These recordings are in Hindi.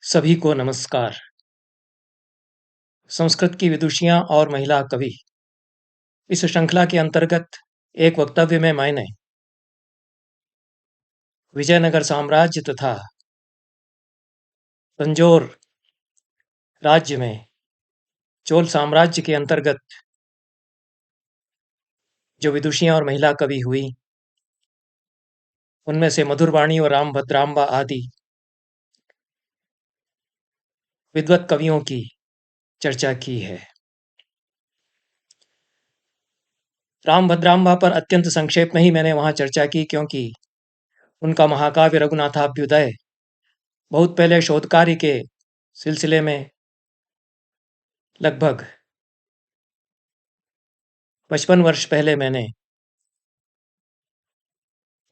सभी को नमस्कार। संस्कृत की विदुषियां और महिला कवि इस श्रृंखला के अंतर्गत एक वक्तव्य में मैंने विजयनगर साम्राज्य तथा तंजौर राज्य में चोल साम्राज्य के अंतर्गत जो विदुषियां और महिला कवि हुई उनमें से मधुरवाणी और रामभद्रांबा आदि विद्वत कवियों की चर्चा की है। रामभद्रांबा पर अत्यंत संक्षेप में ही मैंने वहां चर्चा की, क्योंकि उनका महाकाव्य रघुनाथाभ्युदय बहुत पहले शोध कार्य के सिलसिले में लगभग 55 वर्ष पहले मैंने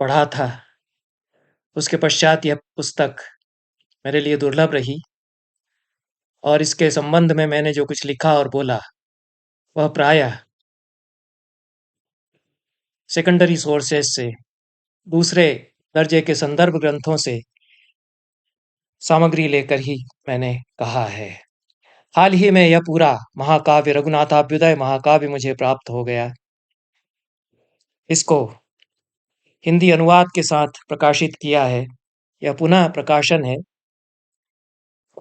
पढ़ा था। उसके पश्चात यह पुस्तक मेरे लिए दुर्लभ रही और इसके संबंध में मैंने जो कुछ लिखा और बोला वह प्रायः सेकेंडरी सोर्सेस से, दूसरे दर्जे के संदर्भ ग्रंथों से सामग्री लेकर ही मैंने कहा है। हाल ही में यह पूरा महाकाव्य रघुनाथाभ्युदय महाकाव्य मुझे प्राप्त हो गया। इसको हिंदी अनुवाद के साथ प्रकाशित किया है। यह पुनः प्रकाशन है,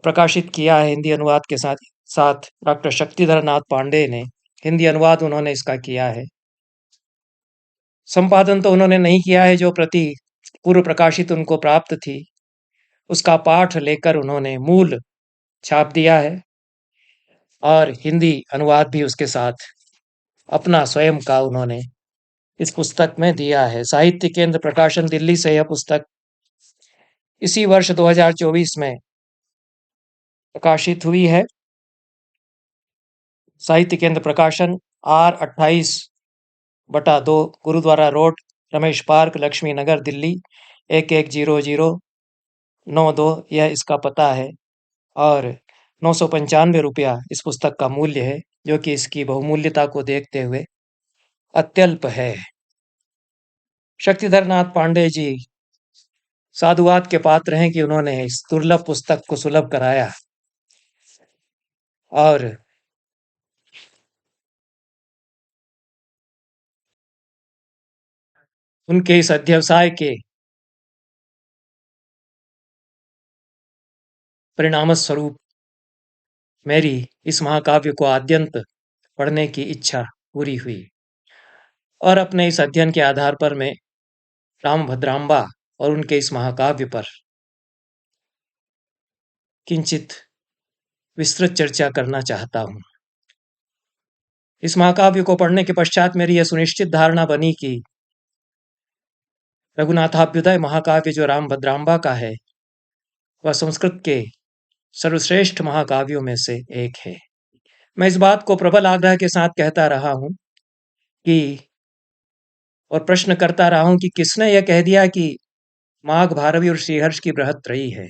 प्रकाशित किया है हिंदी अनुवाद के साथ साथ डॉक्टर शक्तिधर नाथ पांडे ने हिंदी अनुवाद उन्होंने इसका किया है। संपादन तो उन्होंने नहीं किया है, जो प्रति पूर्व प्रकाशित उनको प्राप्त थी उसका पाठ लेकर उन्होंने मूल छाप दिया है और हिंदी अनुवाद भी उसके साथ अपना स्वयं का उन्होंने इस पुस्तक में दिया है। साहित्य केंद्र प्रकाशन दिल्ली से यह पुस्तक इसी वर्ष 2024 में प्रकाशित हुई है। साहित्य Kendra Prakashan R28/2 Gurudwara road, Ramesh park, Laxmi Nagar, Delhi 110092 यह इसका पता है और 995 रुपया इस पुस्तक का मूल्य है, जो कि इसकी बहुमूल्यता को देखते हुए अत्यल्प है। शक्तिधर नाथ पांडे जी साधुवाद के पात्र हैं कि उन्होंने इस दुर्लभ पुस्तक को सुलभ कराया और उनके इस अध्यवसाय के परिणाम स्वरूप मेरी इस महाकाव्य को आद्यंत पढ़ने की इच्छा पूरी हुई और अपने इस अध्ययन के आधार पर मैं रामभद्रांबा और उनके इस महाकाव्य पर किंचित विस्तृत चर्चा करना चाहता हूँ। इस महाकाव्य को पढ़ने के पश्चात मेरी यह सुनिश्चित धारणा बनी कि रघुनाथाभ्युदय महाकाव्य जो रामभद्रांबा का है वह संस्कृत के सर्वश्रेष्ठ महाकाव्यों में से एक है। मैं इस बात को प्रबल आग्रह के साथ कहता रहा हूं कि और प्रश्न करता रहा हूं कि किसने यह कह दिया कि माघ, भारवी और श्रीहर्ष की बृहत्त्रयी है।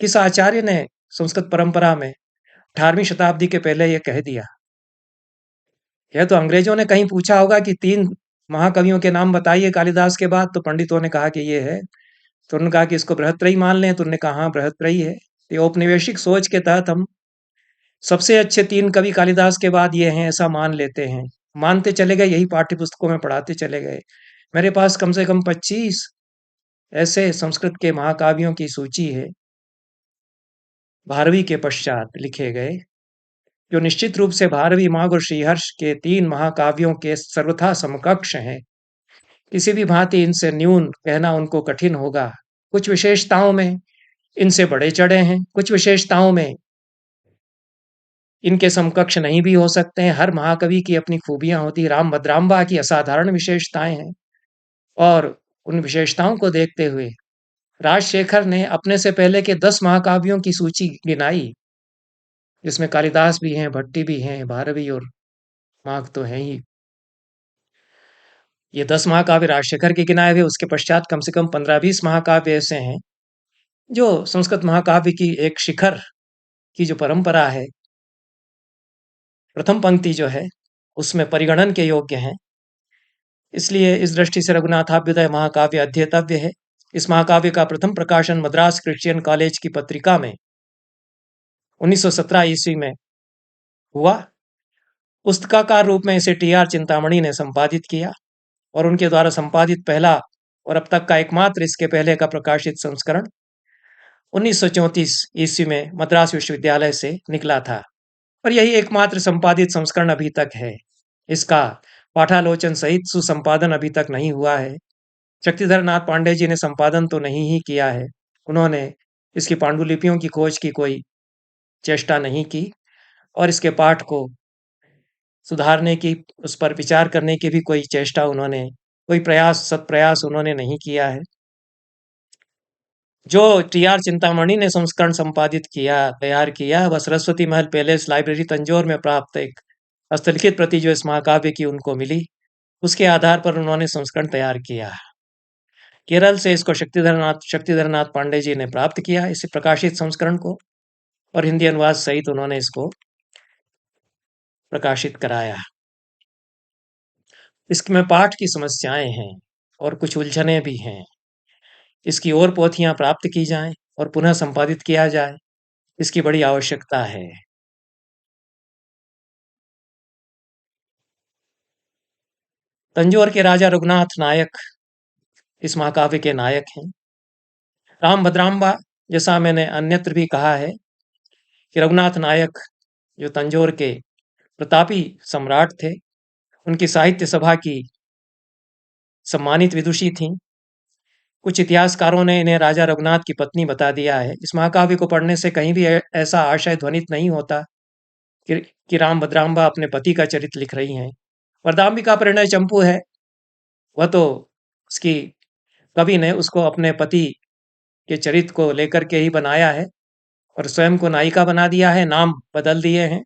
किस आचार्य ने संस्कृत परंपरा में 18वीं शताब्दी के पहले यह कह दिया? यह तो अंग्रेजों ने कहीं पूछा होगा कि 3 महाकवियों के नाम बताइए कालिदास के बाद, तो पंडितों ने कहा कि ये है, तो उन्होंने कहा कि इसको बृहत्त्रयी मान लें, तो उन्होंने कहा हाँ बृहत्त्रयी है। ये औपनिवेशिक सोच के तहत हम सबसे अच्छे 3 कवि कालिदास के बाद ये हैं ऐसा मान लेते हैं, मानते चले गए, यही पाठ्य पुस्तकों में पढ़ाते चले गए। मेरे पास कम से कम 25 ऐसे संस्कृत के महाकाव्यों की सूची है भारवी के पश्चात लिखे गए, जो निश्चित रूप से भारवी, माघ और श्रीहर्ष के 3 महाकाव्यों के सर्वथा समकक्ष हैं। किसी भी भांति इनसे न्यून कहना उनको कठिन होगा। कुछ विशेषताओं में इनसे बड़े चढ़े हैं, कुछ विशेषताओं में इनके समकक्ष नहीं भी हो सकते हैं। हर महाकवि की अपनी खूबियां होती हैं। रामभद्रांबा की असाधारण विशेषताएं हैं और उन विशेषताओं को देखते हुए राजशेखर ने अपने से पहले के 10 महाकाव्यों की सूची गिनाई, जिसमें कालिदास भी हैं, भट्टी भी हैं, भारवी और माघ तो हैं ही। ये 10 महाकाव्य राजशेखर के गिनाए हुए, उसके पश्चात कम से कम 15-20 महाकाव्य ऐसे हैं जो संस्कृत महाकाव्य की एक शिखर की जो परंपरा है, प्रथम पंक्ति जो है उसमें परिगणन के योग्य हैं। इसलिए इस दृष्टि से रघुनाथाभ्युदय महाकाव्य अध्येतव्य है। इस महाकाव्य का प्रथम प्रकाशन मद्रास क्रिश्चियन कॉलेज की पत्रिका में 1917 ईस्वी में हुआ। पुस्तकाकार रूप में इसे टी.आर. चिंतामणि ने संपादित किया और उनके द्वारा संपादित पहला और अब तक का एकमात्र इसके पहले का प्रकाशित संस्करण 1934 ईस्वी में मद्रास विश्वविद्यालय से निकला था और यही एकमात्र संपादित संस्करण अभी तक है। इसका पाठालोचन सहित सुसंपादन अभी तक नहीं हुआ है। शक्तिधर नाथ पांडे जी ने संपादन तो नहीं ही किया है, उन्होंने इसकी पांडुलिपियों की खोज की कोई चेष्टा नहीं की और इसके पाठ को सुधारने की, उस पर विचार करने की भी कोई चेष्टा उन्होंने, कोई प्रयास, सत्प्रयास उन्होंने नहीं किया है। जो टी.आर. चिंतामणि ने संस्करण संपादित किया, तैयार किया, वह सरस्वती महल पैलेस लाइब्रेरी तंजौर में प्राप्त एक हस्तलिखित प्रति जो इस महाकाव्य की उनको मिली, उसके आधार पर उन्होंने संस्करण तैयार किया। केरल से इसको शक्तिधर नाथ पांडे जी ने प्राप्त किया, इस प्रकाशित संस्करण को, और हिंदी अनुवाद सहित उन्होंने इसको प्रकाशित कराया। इसमें पाठ की समस्याएं हैं और कुछ उलझने भी हैं। इसकी और पोथियां प्राप्त की जाएं और पुनः संपादित किया जाए, इसकी बड़ी आवश्यकता है। तंजौर के राजा रघुनाथ नायक इस महाकाव्य के नायक हैं। राम भद्रांबा, जैसा मैंने अन्यत्र भी कहा है कि रघुनाथ नायक जो तंजौर के प्रतापी सम्राट थे, उनकी साहित्य सभा की सम्मानित विदुषी थीं। कुछ इतिहासकारों ने इन्हें राजा रघुनाथ की पत्नी बता दिया है। इस महाकाव्य को पढ़ने से कहीं भी ऐसा आशय ध्वनित नहीं होता कि राम भद्रांबा अपने पति का चरित्र लिख रही हैं। वरदाम्बिका परिणय चंपू है, वह तो उसकी कवि ने उसको अपने पति के चरित्र को लेकर के ही बनाया है और स्वयं को नायिका बना दिया है, नाम बदल दिए हैं।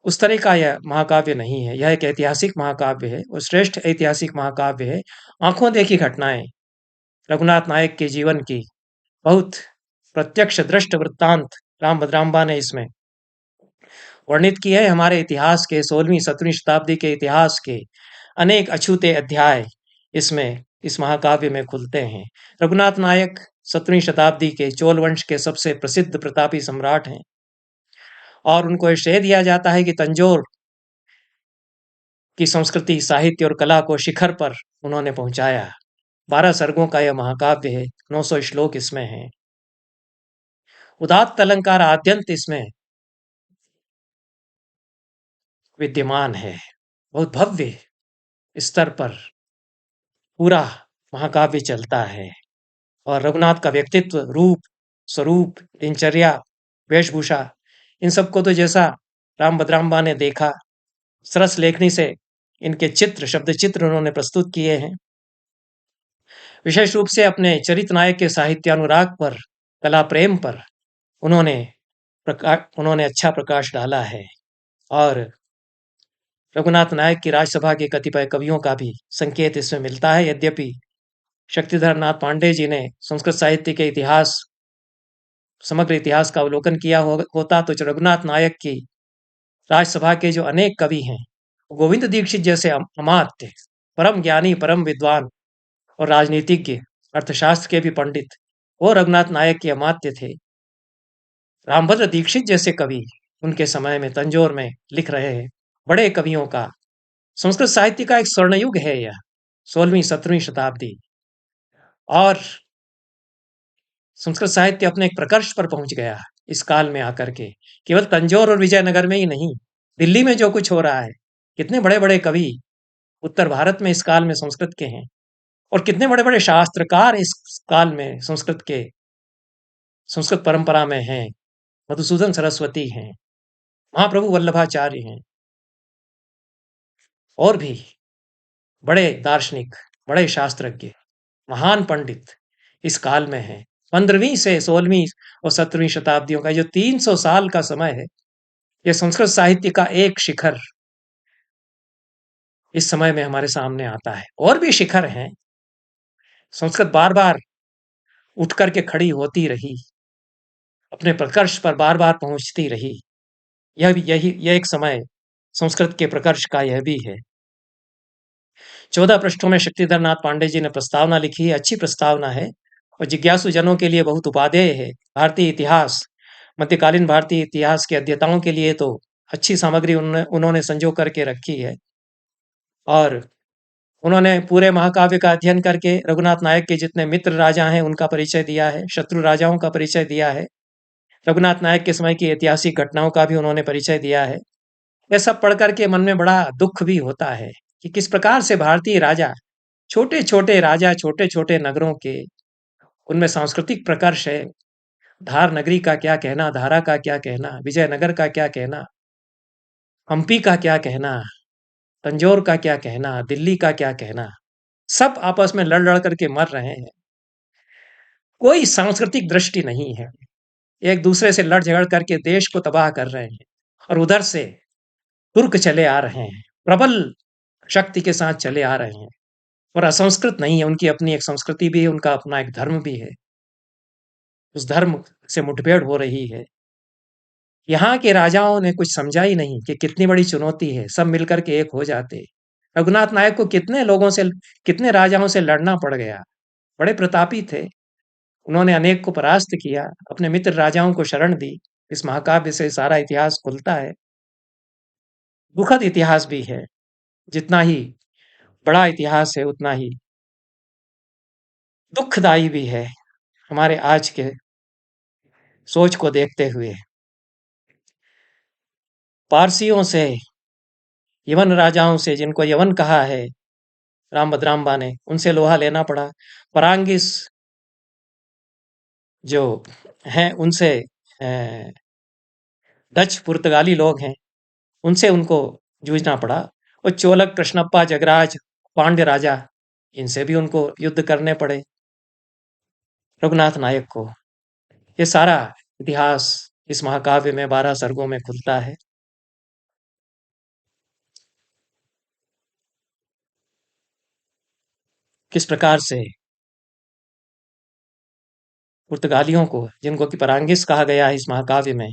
उस तरह का यह महाकाव्य नहीं है। यह एक ऐतिहासिक महाकाव्य है और श्रेष्ठ ऐतिहासिक महाकाव्य है। आंखों देखी घटनाएं रघुनाथ नायक के जीवन की बहुत प्रत्यक्ष दृष्ट वृत्तांत राम भद्रांबा ने इसमें वर्णित किए हैं। हमारे इतिहास के 16वीं-17वीं शताब्दी के इतिहास के अनेक अछूते अध्याय इसमें इस महाकाव्य में खुलते हैं। रघुनाथ नायक 17वीं शताब्दी के चोल वंश के सबसे प्रसिद्ध प्रतापी सम्राट हैं और उनको श्रेय दिया जाता है कि तंजौर की संस्कृति, साहित्य और कला को शिखर पर उन्होंने पहुंचाया। 12 सर्गों का यह महाकाव्य है, 900 श्लोक इसमें हैं। उदात्त अलंकार आद्यंत इसमें विद्यमान है। बहुत भव्य स्तर पर पूरा महाकाव्य चलता है और रघुनाथ का व्यक्तित्व, रूप, स्वरूप, दिनचर्या, वेशभूषा, इन सबको तो जैसा राम भद्रांबा ने देखा, सरस लेखनी से इनके चित्र, शब्द चित्र उन्होंने प्रस्तुत किए हैं। विशेष रूप से अपने चरित्र नायक के साहित्यानुराग पर, कला प्रेम पर उन्होंने अच्छा प्रकाश डाला है और रघुनाथ नायक की राजसभा के कतिपय कवियों का भी संकेत इसमें मिलता है। यद्यपि शक्तिधर नाथ पांडे जी ने संस्कृत साहित्य के इतिहास, समग्र इतिहास का अवलोकन किया होता तो रघुनाथ नायक की राजसभा के जो अनेक कवि हैं, गोविंद दीक्षित जैसे अमात्य, परम ज्ञानी, परम विद्वान और राजनीतिज्ञ, अर्थशास्त्र के भी पंडित, वो रघुनाथ नायक के अमात्य थे। रामभद्र दीक्षित जैसे कवि उनके समय में तंजौर में लिख रहे हैं। बड़े कवियों का, संस्कृत साहित्य का एक स्वर्णयुग है यह 16वीं-17वीं शताब्दी, और संस्कृत साहित्य अपने एक प्रकर्ष पर पहुंच गया इस काल में आकर के। केवल तंजौर और विजयनगर में ही नहीं, दिल्ली में जो कुछ हो रहा है, कितने बड़े बड़े कवि उत्तर भारत में इस काल में संस्कृत के हैं और कितने बड़े बड़े शास्त्रकार इस काल में संस्कृत परंपरा में हैं। मधुसूदन सरस्वती हैं, महाप्रभु वल्लभाचार्य हैं और भी बड़े दार्शनिक, बड़े शास्त्रज्ञ, महान पंडित इस काल में हैं। 15वीं से 16वीं और 17वीं शताब्दियों का जो 300 साल का समय है, यह संस्कृत साहित्य का एक शिखर इस समय में हमारे सामने आता है। और भी शिखर हैं। संस्कृत बार बार उठ करके खड़ी होती रही, अपने प्रकर्ष पर बार बार पहुंचती रही। यह एक समय संस्कृत के प्रकर्ष का यह भी है। 14 पृष्ठों में शक्तिधर नाथ पांडे जी ने प्रस्तावना लिखी है। अच्छी प्रस्तावना है और जिज्ञासु जनों के लिए बहुत उपादेय है। भारतीय इतिहास, मध्यकालीन भारतीय इतिहास के अध्येताओं के लिए तो अच्छी सामग्री उन्होंने संजो करके रखी है। और उन्होंने पूरे महाकाव्य का अध्ययन करके रघुनाथ नायक के जितने मित्र राजा हैं उनका परिचय दिया है, शत्रु राजाओं का परिचय दिया है, रघुनाथ नायक के समय की ऐतिहासिक घटनाओं का भी उन्होंने परिचय दिया है। यह सब पढ़ कर के मन में बड़ा दुख भी होता है कि किस प्रकार से भारतीय राजा, छोटे-छोटे राजा, छोटे-छोटे नगरों के, उनमें सांस्कृतिक प्रकर्ष है। धार नगरी का क्या कहना, धारा का क्या कहना, विजयनगर का क्या कहना, हम्पी का क्या कहना, तंजौर का क्या कहना, दिल्ली का क्या कहना, सब आपस में लड़-लड़ करके मर रहे हैं। कोई सांस्कृतिक दृष्टि नहीं है। एक दूसरे से लड़ झगड़ करके देश को तबाह कर रहे हैं। और उधर से तुर्क चले आ रहे हैं, प्रबल शक्ति के साथ चले आ रहे हैं और असंस्कृत नहीं है, उनकी अपनी एक संस्कृति भी है, उनका अपना एक धर्म भी है। उस धर्म से मुठभेड़ हो रही है। यहाँ के राजाओं ने कुछ समझा ही नहीं कि कितनी बड़ी चुनौती है, सब मिलकर के एक हो जाते। रघुनाथ नायक को कितने लोगों से, कितने राजाओं से लड़ना पड़ गया। बड़े प्रतापी थे, उन्होंने अनेक को परास्त किया, अपने मित्र राजाओं को शरण दी। इस महाकाव्य से सारा इतिहास खुलता है। दुखद इतिहास भी है, जितना ही बड़ा इतिहास है उतना ही दुखदायी भी है। हमारे आज के सोच को देखते हुए पारसियों से, यवन राजाओं से, जिनको यवन कहा है रामभद्राम्बा ने, उनसे लोहा लेना पड़ा। परांगिस जो हैं उनसे, डच पुर्तगाली लोग हैं, उनसे उनको जूझना पड़ा। और चोलक, कृष्णप्पा, जगराज, पांड्य राजा, इनसे भी उनको युद्ध करने पड़े रघुनाथ नायक को। ये सारा इतिहास इस महाकाव्य में 12 सर्गों में खुलता है। किस प्रकार से पुर्तगालियों को, जिनको कि परांगिस कहा गया है इस महाकाव्य में,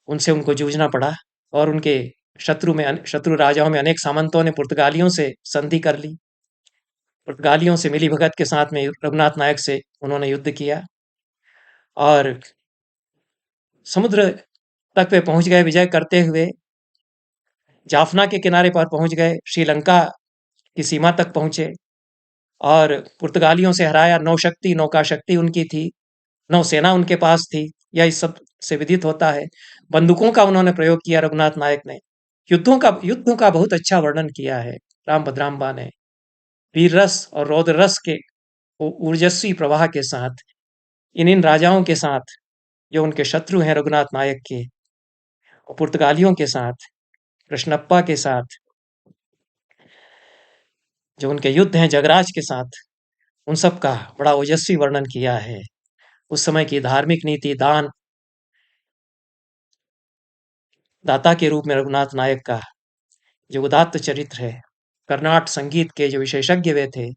उनसे उनको जूझना पड़ा। और उनके शत्रु राजाओं में अनेक सामंतों ने पुर्तगालियों से संधि कर ली। पुर्तगालियों से मिली भगत के साथ में रघुनाथ नायक से उन्होंने युद्ध किया और समुद्र तक पे पहुंच गए। विजय करते हुए जाफना के किनारे पर पहुंच गए, श्रीलंका की सीमा तक पहुंचे और पुर्तगालियों से हराया। नौका शक्ति उनकी थी, नौसेना उनके पास थी, यह इस सब से विदित होता है। बंदूकों का उन्होंने प्रयोग किया रघुनाथ नायक ने। युद्धों का बहुत अच्छा वर्णन किया है रामभद्राम्बा ने। वीर रस और रौद्र रस के ऊर्जस्वी प्रवाह के साथ इन राजाओं के साथ, जो उनके शत्रु हैं रघुनाथ नायक के, और पुर्तगालियों के साथ, कृष्णप्पा के साथ, जो उनके युद्ध हैं जगराज के साथ, उन सब का बड़ा ओजस्वी वर्णन किया है। उस समय की धार्मिक नीति, दान, दाता के रूप में रघुनाथ नायक का जो उदात्त चरित्र है, कर्नाट संगीत के जो विशेषज्ञ वे थे,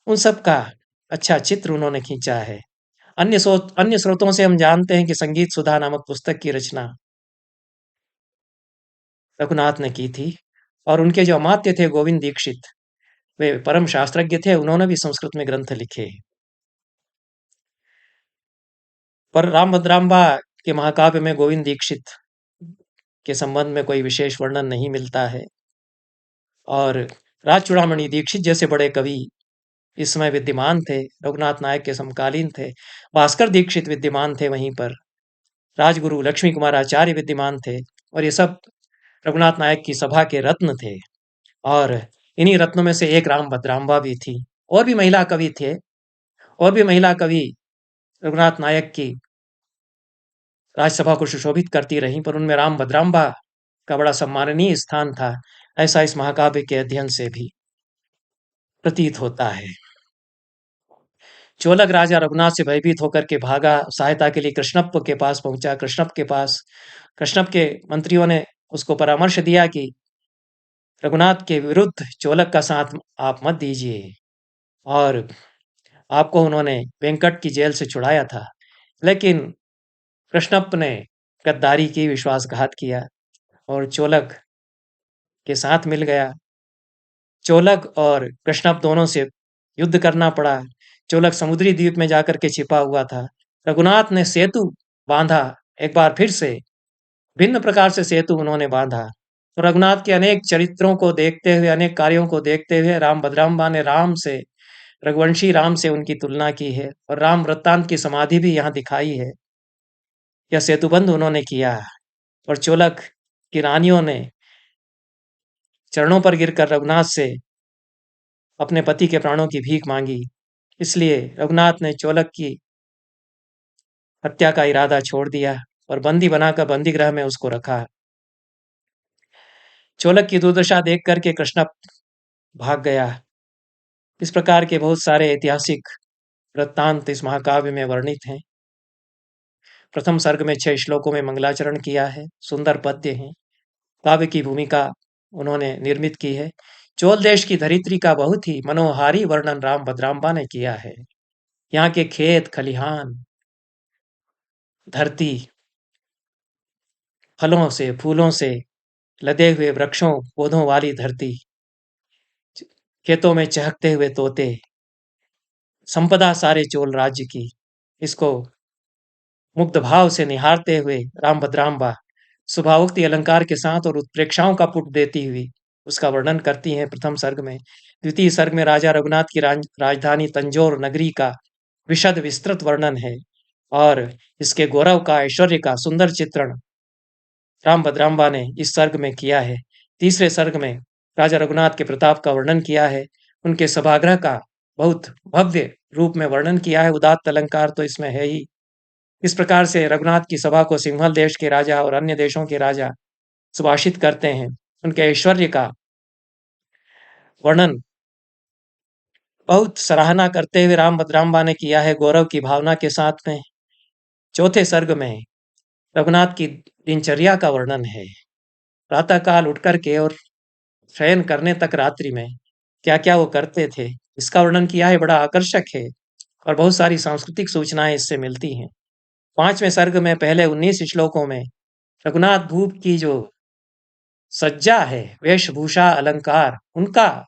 उन सब का अच्छा चित्र उन्होंने खींचा है। अन्य स्रोतों से हम जानते हैं कि संगीत सुधा नामक पुस्तक की रचना रघुनाथ ने की थी और उनके जो अमात्य थे गोविंद दीक्षित, वे परम शास्त्रज्ञ थे, उन्होंने भी संस्कृत में ग्रंथ लिखे। पर रामभद्राम्बा के महाकाव्य में गोविंद दीक्षित के संबंध में कोई विशेष वर्णन नहीं मिलता है। और राज चूड़ामणि दीक्षित जैसे बड़े कवि इस समय विद्यमान थे, रघुनाथ नायक के समकालीन थे। भास्कर दीक्षित विद्यमान थे वहीं पर, राजगुरु लक्ष्मी कुमार आचार्य विद्यमान थे, और ये सब रघुनाथ नायक की सभा के रत्न थे। और इन्हीं रत्नों में से एक रामभद्राम्बा भी थी। और भी महिला कवि थे, और भी महिला कवि रघुनाथ नायक की राजसभा को सुशोभित करती रहीं, पर उनमें रामभद्राम्बा का बड़ा सम्माननीय स्थान था। ऐसा इस महाकाव्य के अध्ययन से भी प्रतीत होता है। चोलक राजा रघुनाथ से भयभीत होकर के भागा, सहायता के लिए कृष्णप्प के पास पहुंचा। कृष्णप्प के मंत्रियों ने उसको परामर्श दिया कि रघुनाथ के विरुद्ध चोलक का साथ आप मत दीजिए, और आपको उन्होंने वेंकट की जेल से छुड़ाया था। लेकिन कृष्णप्प ने गद्दारी की, विश्वासघात किया और चोलक के साथ मिल गया। चोलक और कृष्णप्प दोनों से युद्ध करना पड़ा। चोलक समुद्री द्वीप में जाकर के छिपा हुआ था। रघुनाथ ने सेतु बांधा, एक बार फिर से भिन्न प्रकार से सेतु उन्होंने बांधा। तो रघुनाथ के अनेक चरित्रों को देखते हुए, अनेक कार्यों को देखते हुए राम भद्राम्बा ने राम से, रघुवंशी राम से उनकी तुलना की है और राम वृत्तांत की समाधि भी यहाँ दिखाई है। यह सेतुबंध उन्होंने किया और चोलक की रानियों ने चरणों पर गिरकर रघुनाथ से अपने पति के प्राणों की भीख मांगी। इसलिए रघुनाथ ने चोलक की हत्या का इरादा छोड़ दिया और बंदी बनाकर बंदी गृह में उसको रखा। चोलक की दुर्दशा देख करके कृष्ण भाग गया। इस प्रकार के बहुत सारे ऐतिहासिक वृत्तांत इस महाकाव्य में वर्णित हैं। प्रथम सर्ग में 6 श्लोकों में मंगलाचरण किया है, सुंदर पद्य हैं। काव्य की भूमिका उन्होंने निर्मित की है। चोल देश की धरित्री का बहुत ही मनोहारी वर्णन राम भद्राम्बा ने किया है। यहाँ के खेत खलिहान, धरती, फलों से फूलों से लदे हुए वृक्षों पौधों वाली धरती, खेतों में चहकते हुए तोते, संपदा सारे चोल राज्य की, इसको मुग्ध भाव से निहारते हुए राम भद्राम्बा स्वभावोक्ति अलंकार के साथ और उत्प्रेक्षाओं का पुट देती हुई उसका वर्णन करती हैं प्रथम सर्ग में। द्वितीय सर्ग में राजा रघुनाथ की राजधानी तंजौर नगरी का विशद विस्तृत वर्णन है और इसके गौरव का, ऐश्वर्य का सुंदर चित्रण राम भद्राम्बा ने इस सर्ग में किया है। तीसरे सर्ग में राजा रघुनाथ के प्रताप का वर्णन किया है, उनके सभागृह का बहुत भव्य रूप में वर्णन किया है। उदात्त अलंकार तो इसमें है ही। इस प्रकार से रघुनाथ की सभा को सिंहल देश के राजा और अन्य देशों के राजा सुभाषित करते हैं। उनके ऐश्वर्य का वर्णन बहुत सराहना करते हुए राम भद्राम्बा ने किया है, गौरव की भावना के साथ में। चौथे सर्ग में रघुनाथ की दिनचर्या का वर्णन है। प्रातःकाल उठ करके और शयन करने तक रात्रि में क्या क्या वो करते थे, इसका वर्णन किया है। बड़ा आकर्षक है और बहुत सारी सांस्कृतिक सूचनाएं इससे मिलती हैं। पांचवें सर्ग में पहले 19 श्लोकों में रघुनाथ भूप की जो सज्जा है, वेशभूषा अलंकार, उनका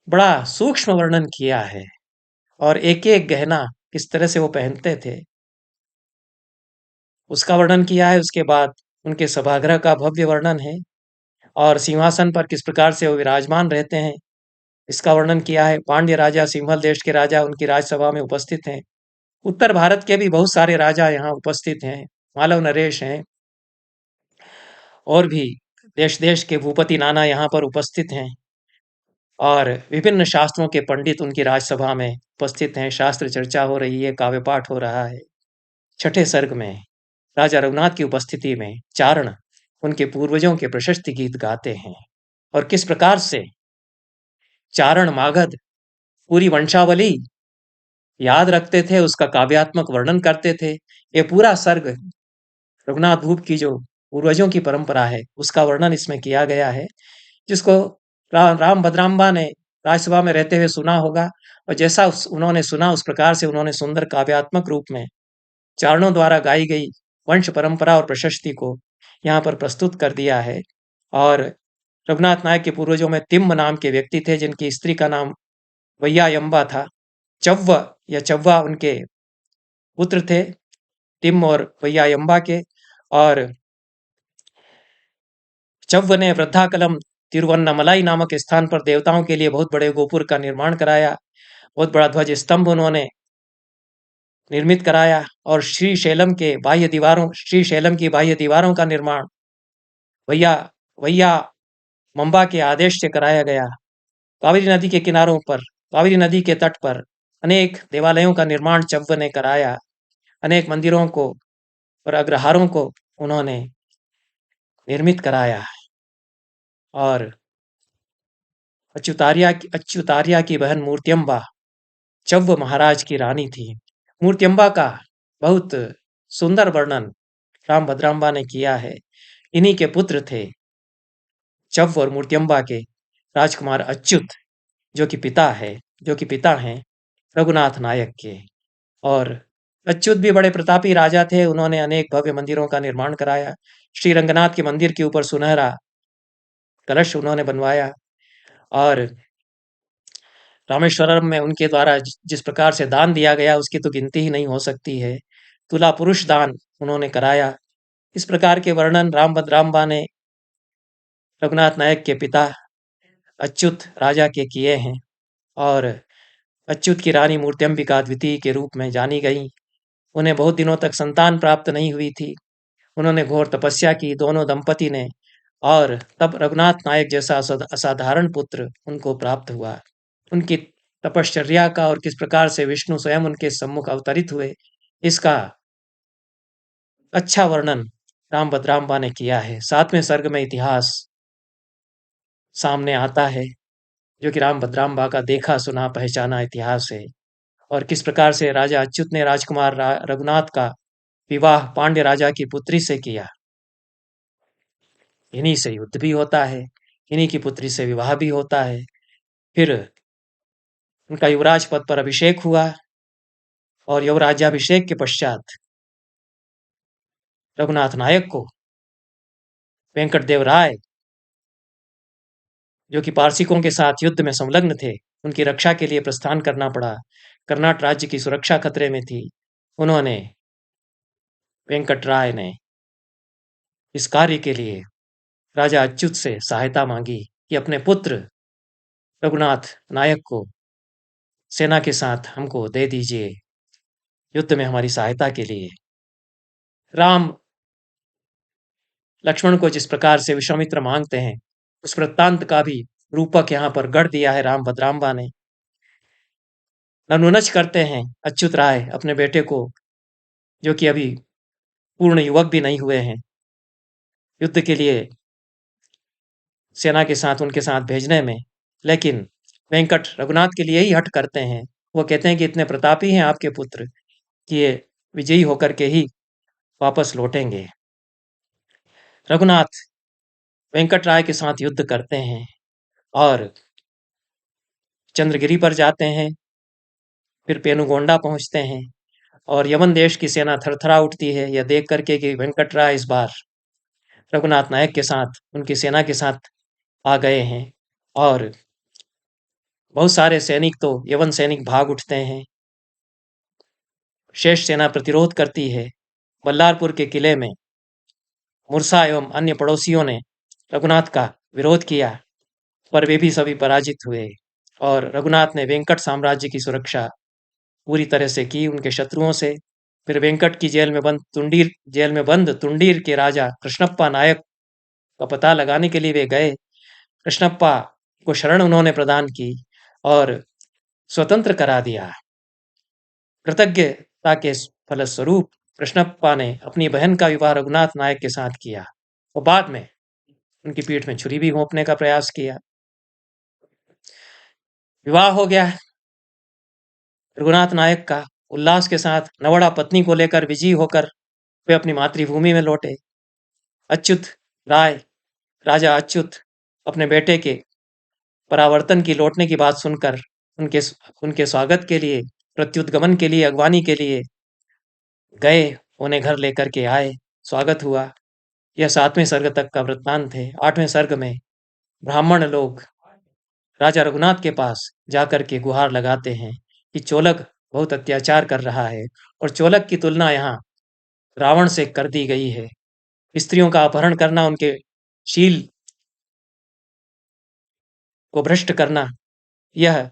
बड़ा सूक्ष्म वर्णन किया है और एक एक गहना किस तरह से वो पहनते थे उसका वर्णन किया है। उसके बाद उनके सभागृह का भव्य वर्णन है और सिंहासन पर किस प्रकार से वो विराजमान रहते हैं इसका वर्णन किया है। पांड्य राजा, सिंहल देश के राजा उनकी राजसभा में उपस्थित हैं। उत्तर भारत के भी बहुत सारे राजा यहाँ उपस्थित हैं, मालव नरेश हैं और भी देश देश के भूपति नाना यहाँ पर उपस्थित हैं और विभिन्न शास्त्रों के पंडित उनकी राजसभा में उपस्थित हैं। शास्त्र चर्चा हो रही है, काव्य पाठ हो रहा है। छठे सर्ग में राजा रघुनाथ की उपस्थिति में चारण उनके पूर्वजों के प्रशस्ति गीत गाते हैं और किस प्रकार से चारण मागध पूरी वंशावली याद रखते थे, उसका काव्यात्मक वर्णन करते थे। ये पूरा सर्ग रघुनाथ भूप की जो पूर्वजों की परंपरा है उसका वर्णन इसमें किया गया है, जिसको राम भद्राम्बा ने राजसभा में रहते हुए सुना होगा और जैसा उन्होंने सुना उस प्रकार से उन्होंने सुंदर काव्यात्मक रूप में चारणों द्वारा गाई गई वंश परंपरा और प्रशस्ति को यहाँ पर प्रस्तुत कर दिया है। और रघुनाथ नायक के पूर्वजों में तिम्म नाम के व्यक्ति थे जिनकी स्त्री का नाम वैयायम्बा था। चव्व या चव्वा उनके पुत्र थे, तिम्म और वैयायम्बा के। और चव्व ने वृद्धाकलम तिरुवन्नमलाई नामक स्थान पर देवताओं के लिए बहुत बड़े गोपुर का निर्माण कराया, बहुत बड़ा ध्वज स्तंभ उन्होंने निर्मित कराया और श्री शैलम की बाह्य दीवारों का निर्माण वैया वैया मंबा के आदेश से कराया गया। कावेरी नदी के किनारों पर, कावेरी नदी के तट पर अनेक देवालयों का निर्माण चव्व ने कराया। अनेक मंदिरों को और अग्रहारों को उन्होंने निर्मित कराया और अच्युतार्या की बहन मूर्त्यम्बा चव्व महाराज की रानी थी। मूर्त्यम्बा का बहुत सुंदर वर्णन राम भद्राम्बा ने किया है। इन्हीं के पुत्र थे चव्व और मूर्त्यम्बा के राजकुमार अच्युत, जो कि पिता हैं रघुनाथ नायक के। और अच्युत भी बड़े प्रतापी राजा थे, उन्होंने अनेक भव्य मंदिरों का निर्माण कराया। श्री रंगनाथ के मंदिर के ऊपर सुनहरा कलश उन्होंने बनवाया और रामेश्वरम में उनके द्वारा जिस प्रकार से दान दिया गया उसकी तो गिनती ही नहीं हो सकती है। तुला पुरुष दान उन्होंने कराया। इस प्रकार के वर्णन रामभद्राम्बा ने रघुनाथ नायक के पिता अच्युत राजा के किए हैं। और अच्युत की रानी मूर्त्यंबिका द्वितीय के रूप में जानी गई। उन्हें बहुत दिनों तक संतान प्राप्त नहीं हुई थी। उन्होंने घोर तपस्या की, दोनों दंपति ने, और तब रघुनाथ नायक जैसा असाधारण पुत्र उनको प्राप्त हुआ। उनकी तपश्चर्या का और किस प्रकार से विष्णु स्वयं उनके सम्मुख अवतरित हुए, इसका अच्छा वर्णन रामभद्राम्बा ने किया है। 7वें सर्ग में इतिहास सामने आता है, जो कि रामभद्राम्बा का देखा सुना पहचाना इतिहास है। और किस प्रकार से राजा अच्युत ने राजकुमार रघुनाथ का विवाह पांड्य राजा की पुत्री से किया। इन्हीं से युद्ध भी होता है, इन्हीं की पुत्री से विवाह भी होता है। फिर उनका युवराज पद पर अभिषेक हुआ और युवराज्याभिषेक के पश्चात रघुनाथ नायक को वेंकट देव राय, जो कि पारसिकों के साथ युद्ध में संलग्न थे, उनकी रक्षा के लिए प्रस्थान करना पड़ा। कर्नाट राज्य की सुरक्षा खतरे में थी। उन्होंने, वेंकट राय ने, इस कार्य के लिए राजा अच्युत से सहायता मांगी कि अपने पुत्र रघुनाथ नायक को सेना के साथ हमको दे दीजिए युद्ध में हमारी सहायता के लिए। राम लक्ष्मण को जिस प्रकार से विश्वामित्र मांगते हैं, उस वृत्तांत का भी रूपक यहाँ पर गढ़ दिया है रामभद्राम्बा ने। अनुनच करते हैं अच्युत राय अपने बेटे को, जो कि अभी पूर्ण युवक भी नहीं हुए हैं, युद्ध के लिए सेना के साथ उनके साथ भेजने में। लेकिन वेंकट रघुनाथ के लिए ही हट करते हैं। वो कहते हैं कि इतने प्रतापी हैं आपके पुत्र कि ये विजयी होकर के ही वापस लौटेंगे। रघुनाथ वेंकट राय के साथ युद्ध करते हैं और चंद्रगिरी पर जाते हैं। फिर पेनुगोंडा पहुंचते हैं और यमन देश की सेना थरथरा उठती है यह देख करके कि वेंकट राय इस बार रघुनाथ नायक के साथ, उनकी सेना के साथ आ गए हैं। और बहुत सारे सैनिक तो यवन सैनिक भाग उठते हैं। शेष सेना प्रतिरोध करती है। बल्लारपुर के किले में मुरसा एवं अन्य पड़ोसियों ने रघुनाथ का विरोध किया, पर वे भी सभी पराजित हुए। और रघुनाथ ने वेंकट साम्राज्य की सुरक्षा पूरी तरह से की उनके शत्रुओं से। फिर वेंकट की जेल में बंद तुंडीर के राजा कृष्णप्पा नायक का पता लगाने के लिए वे गए। कृष्णप्पा को शरण उन्होंने प्रदान की और स्वतंत्र करा दिया। कृतज्ञता के फलस्वरूप कृष्णप्पा ने अपनी बहन का विवाह रघुनाथ नायक के साथ किया और बाद में उनकी पीठ में छुरी भी घोंपने का प्रयास किया। विवाह हो गया रघुनाथ नायक का। उल्लास के साथ नवड़ा पत्नी को लेकर विजयी होकर वे अपनी मातृभूमि में लौटे। अच्युत राय, राजा अच्युत, अपने बेटे के परावर्तन की लौटने की बात सुनकर उनके उनके स्वागत के लिए, प्रत्युत्गमन के लिए, अगवानी के लिए गए। उन्हें घर लेकर के आए, स्वागत हुआ। यह 7वें सर्ग तक का वृत्तांत है। 8वें सर्ग में ब्राह्मण लोग राजा रघुनाथ के पास जाकर के गुहार लगाते हैं कि चोलक बहुत अत्याचार कर रहा है। और चोलक की तुलना यहाँ रावण से कर दी गई है। स्त्रियों का अपहरण करना, उनके शील को भ्रष्ट करना, यह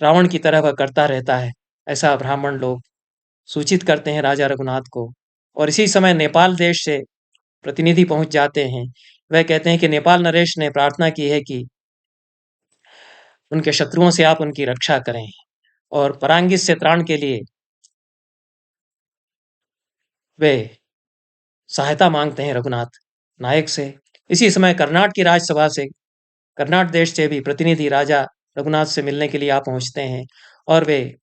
रावण की तरह वह करता रहता है, ऐसा ब्राह्मण लोग सूचित करते हैं राजा रघुनाथ को। और इसी समय नेपाल देश से प्रतिनिधि पहुंच जाते हैं। वह कहते हैं कि नेपाल नरेश ने प्रार्थना की है कि उनके शत्रुओं से आप उनकी रक्षा करें। और परांगिस से त्राण के लिए वे सहायता मांगते हैं रघुनाथ नायक से। इसी समय कर्नाट की राजसभा से, कर्नाट देश से भी प्रतिनिधि राजा रघुनाथ से मिलने के लिए आ पहुंचते हैं और वे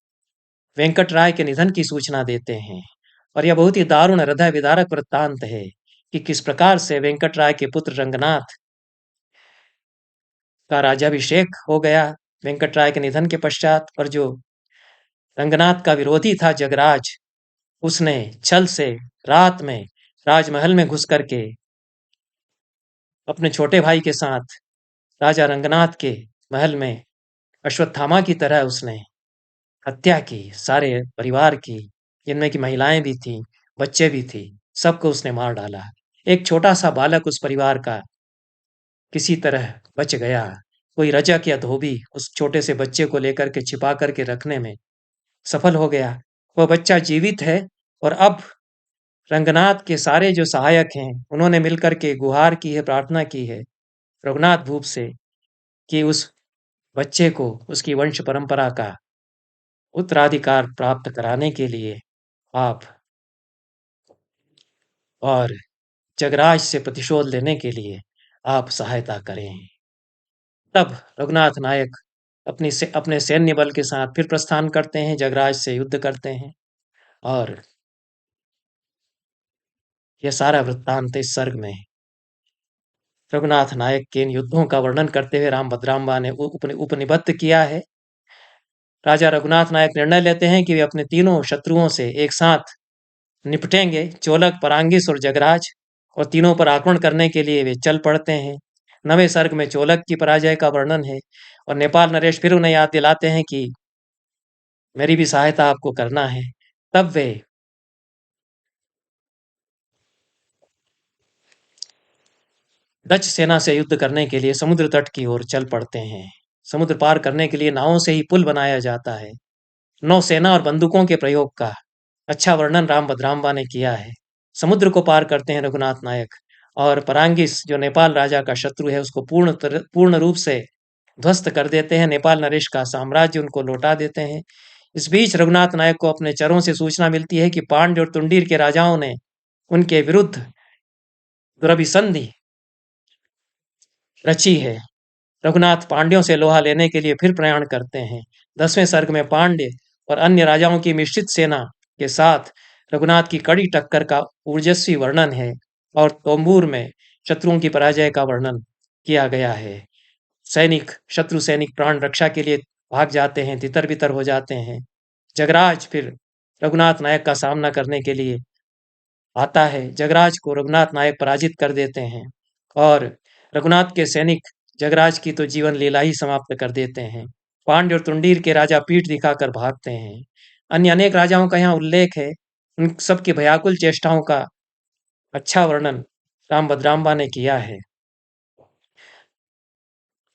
वेंकट राय के निधन की सूचना देते हैं। और यह बहुत ही दारुण हृदय विदारक वृत्तांत है कि किस प्रकार से वेंकट राय के पुत्र रंगनाथ का राज्याभिषेक हो गया वेंकट राय के निधन के पश्चात। पर जो रंगनाथ का विरोधी था जगराज, उसने छल से रात में राजमहल में घुस करके अपने छोटे भाई के साथ राजा रंगनाथ के महल में अश्वत्थामा की तरह उसने हत्या की, सारे परिवार की, जिनमें की महिलाएं भी थीं, बच्चे भी थे, सबको उसने मार डाला। एक छोटा-सा बालक उस परिवार का किसी तरह बच गया। कोई रजक या धोबी उस छोटे से बच्चे को लेकर के छिपा कर के रखने में सफल हो गया। वह बच्चा जीवित है और अब रंगनाथ के सारे जो सहायक हैं, उन्होंने मिलकर के गुहार की है, प्रार्थना की है रघुनाथ भूप से कि उस बच्चे को उसकी वंश परंपरा का उत्तराधिकार प्राप्त कराने के लिए आप और जगराज से प्रतिशोध लेने के लिए आप सहायता करें। तब रघुनाथ नायक अपने सैन्य बल के साथ फिर प्रस्थान करते हैं, जगराज से युद्ध करते हैं और यह सारा वृत्तांत इस सर्ग में रघुनाथ नायक के इन युद्धों का वर्णन करते हुए रामभद्राम्बा ने उपनिबद्ध किया है। राजा रघुनाथ नायक निर्णय लेते हैं कि वे अपने तीनों शत्रुओं से एक साथ निपटेंगे, चोलक, परांगिस और जगराज, और तीनों पर आक्रमण करने के लिए वे चल पड़ते हैं। 9वें सर्ग में चोलक की पराजय का वर्णन है और नेपाल नरेश फिर उन्हें याद दिलाते हैं कि मेरी भी सहायता आपको करना है। तब वे डच सेना से युद्ध करने के लिए समुद्र तट की ओर चल पड़ते हैं। समुद्र पार करने के लिए नावों से ही पुल बनाया जाता है। नौसेना और बंदूकों के प्रयोग का अच्छा वर्णन रामभद्राम्बा ने किया है। समुद्र को पार करते हैं रघुनाथ नायक और परांगिस जो नेपाल राजा का शत्रु है उसको पूर्ण रूप से ध्वस्त कर देते हैं। नेपाल नरेश का साम्राज्य उनको लौटा देते हैं। इस बीच रघुनाथ नायक को अपने चरों से सूचना मिलती है कि पांड्य और तुंडीर के राजाओं ने उनके विरुद्ध दुरभिसंधि रची है। रघुनाथ पांड्यों से लोहा लेने के लिए फिर प्रयाण करते हैं। 10वें सर्ग में पांड्य और अन्य राजाओं की मिश्रित सेना के साथ रघुनाथ की कड़ी टक्कर का ऊर्जस्वी वर्णन है और तोम्बूर में शत्रुओं की पराजय का वर्णन किया गया है। शत्रु सैनिक प्राण रक्षा के लिए भाग जाते हैं, तितर बितर हो जाते हैं। जगराज फिर रघुनाथ नायक का सामना करने के लिए आता है। जगराज को रघुनाथ नायक पराजित कर देते हैं और रघुनाथ के सैनिक जगराज की तो जीवन लीला ही समाप्त कर देते हैं। पांड्य और तुंडीर के राजा पीठ दिखाकर भागते हैं। अन्य अनेक राजाओं का यहाँ उल्लेख है। उन सबकी भयाकुल चेष्टाओं का अच्छा वर्णन रामभद्राम्बा ने किया है।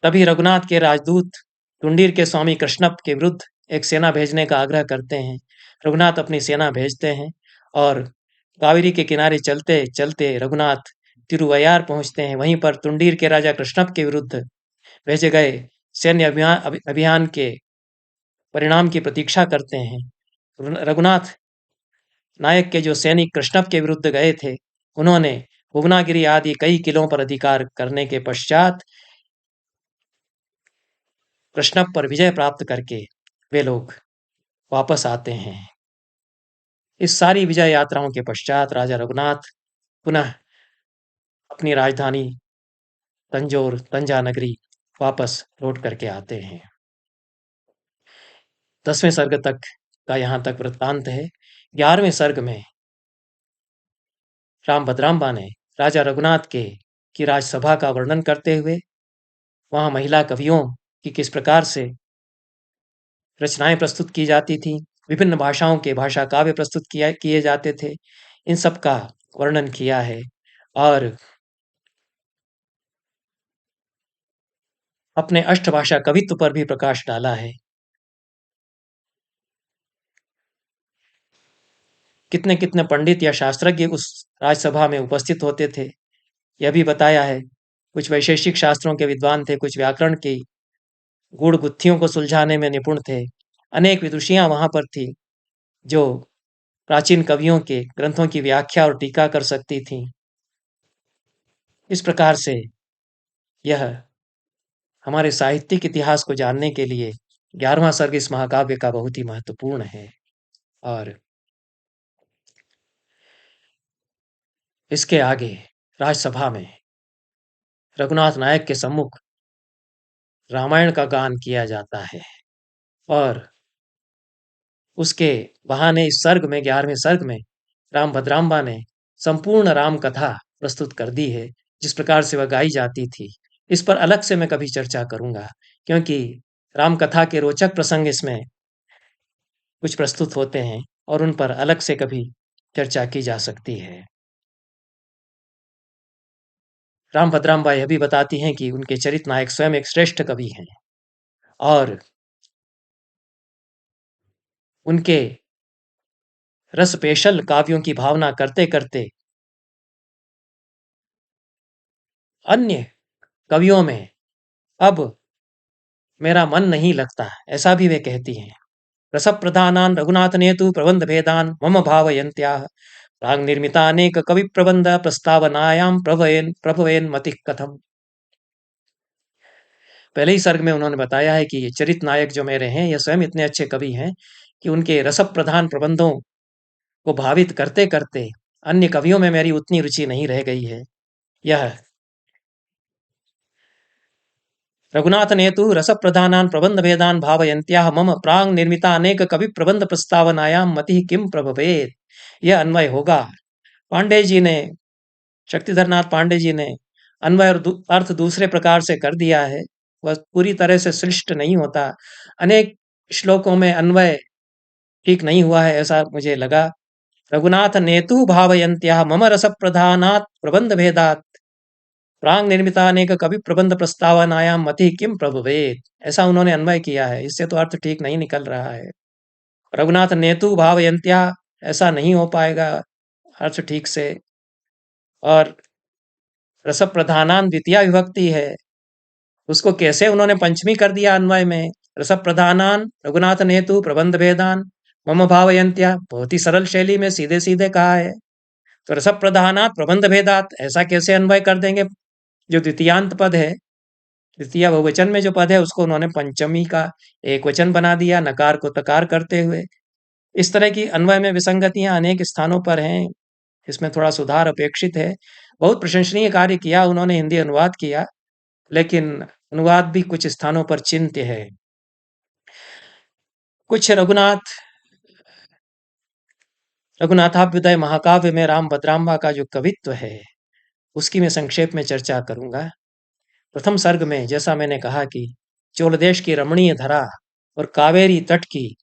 तभी रघुनाथ के राजदूत टुंडीर के स्वामी कृष्णप के विरुद्ध एक सेना भेजने का आग्रह करते हैं। रघुनाथ अपनी सेना भेजते हैं और कावेरी के किनारे चलते चलते रघुनाथ तिरुवैयार पहुंचते हैं। वहीं पर टुंडीर के राजा कृष्णप के विरुद्ध भेजे गए सैन्य अभियान के परिणाम की प्रतीक्षा करते हैं। रघुनाथ नायक के जो सैनिक कृष्णप के विरुद्ध गए थे, उन्होंने भुवनागिरी आदि कई किलों पर अधिकार करने के पश्चात कृष्णप पर विजय प्राप्त करके वे लोग वापस आते हैं। इस सारी विजय यात्राओं के पश्चात राजा रघुनाथ पुनः अपनी राजधानी तंजा नगरी वापस लौट करके आते हैं। 10वें सर्ग तक का यहाँ तक वृत्तांत है। 11वें सर्ग में रामभद्राम्बा ने राजा रघुनाथ के की राजसभा का वर्णन करते हुए वहाँ महिला कवियों की किस प्रकार से रचनाएं प्रस्तुत की जाती थी, विभिन्न भाषाओं के भाषा काव्य प्रस्तुत किए जाते थे, इन सब का वर्णन किया है और अपने अष्टभाषा कवित्व पर भी प्रकाश डाला है। कितने कितने पंडित या शास्त्रज्ञ उस राजसभा में उपस्थित होते थे, यह भी बताया है। कुछ वैशेषिक शास्त्रों के विद्वान थे, कुछ व्याकरण की गूढ़ गुत्थियों को सुलझाने में निपुण थे। अनेक विदुषियां वहां पर थी जो प्राचीन कवियों के ग्रंथों की व्याख्या और टीका कर सकती थीं। इस प्रकार से यह हमारे साहित्यिक इतिहास को जानने के लिए 11वां सर्ग इस महाकाव्य का बहुत ही महत्वपूर्ण है। और इसके आगे राजसभा में रघुनाथ नायक के सम्मुख रामायण का गान किया जाता है और उसके बहाने इस सर्ग में 11वें सर्ग में रामभद्राम्बा ने संपूर्ण राम कथा प्रस्तुत कर दी है, जिस प्रकार से वह गाई जाती थी। इस पर अलग से मैं कभी चर्चा करूंगा, क्योंकि राम कथा के रोचक प्रसंग इसमें कुछ प्रस्तुत होते हैं और उन पर अलग से कभी चर्चा की जा सकती है। राम भद्राम्बा यह भी बताती हैं कि उनके चरित नायक स्वयं एक श्रेष्ठ कवि हैं और उनके रसपेशल काव्यों की भावना करते करते अन्य कवियों में अब मेरा मन नहीं लगता, ऐसा भी वे कहती हैं। रसप्रधानान् रघुनाथनेतु प्रबन्धभेदान् मम भावयन्त्याः प्राङ्निर्मितानेक कविप्रबन्ध प्रस्तावनायां प्रभवेन् मतिः कथम्। पहले ही सर्ग में उन्होंने बताया है कि ये चरित नायक जो मेरे हैं, ये स्वयं इतने अच्छे कवि हैं कि उनके रसप्रधान प्रबंधों को भावित करते करते अन्य कवियों में मेरी उतनी रुचि नहीं रह गई है। यह रघुनाथ नेतु रसप्रधानान् प्रबन्धभेदान् भावयन्त्याः मम प्राङ् निर्मितानेक कवि प्रबंध प्रस्तावनायां मतिः किं प्रभवेत्। यह अन्वय होगा। पांडे जी ने, शक्तिधरनाथ पांडे जी ने अन्वय और अर्थ दूसरे प्रकार से कर दिया है। वह पूरी तरह से श्लिष्ट नहीं होता। अनेक श्लोकों में अन्वय ठीक नहीं हुआ है, ऐसा मुझे लगा। रघुनाथ नेतु भावयन्त्याः मम रस प्रधानात् प्रबंध भेदात् प्रांग निर्मितानेक कवि प्रबंध प्रस्तावनायां मति किम प्रभवेत्, ऐसा उन्होंने अन्वय किया है। इससे तो अर्थ ठीक नहीं निकल रहा है। रघुनाथ नेतु भावयन्त्या, ऐसा नहीं हो पाएगा अर्थ ठीक से। और रस प्रधानान द्वितीय विभक्ति है, उसको कैसे उन्होंने पंचमी कर दिया अन्वय में। रस प्रधानान रघुनाथ नेतु प्रबंध भेदान मम भावयन्त्या, बहुत ही सरल शैली में सीधे सीधे कहा है। तो रस प्रधानात प्रबंध भेदात ऐसा कैसे अन्वय कर देंगे। जो द्वितीयांत पद है, द्वितीय बहुवचन में जो पद है, उसको उन्होंने पंचमी का एक वचन बना दिया, नकार को तकार करते हुए। इस तरह की अन्वय में विसंगतियां अनेक स्थानों पर हैं। इसमें थोड़ा सुधार अपेक्षित है। बहुत प्रशंसनीय कार्य किया उन्होंने, हिंदी अनुवाद किया, लेकिन अनुवाद भी कुछ स्थानों पर चिंत्य है। कुछ रघुनाथाभ्युदय महाकाव्य में राम भद्राम्बा का जो कवित्व है, उसकी मैं संक्षेप में चर्चा करूंगा। प्रथम सर्ग में जैसा मैंने कहा कि चोल देश की रमणीय धरा और कावेरी तट की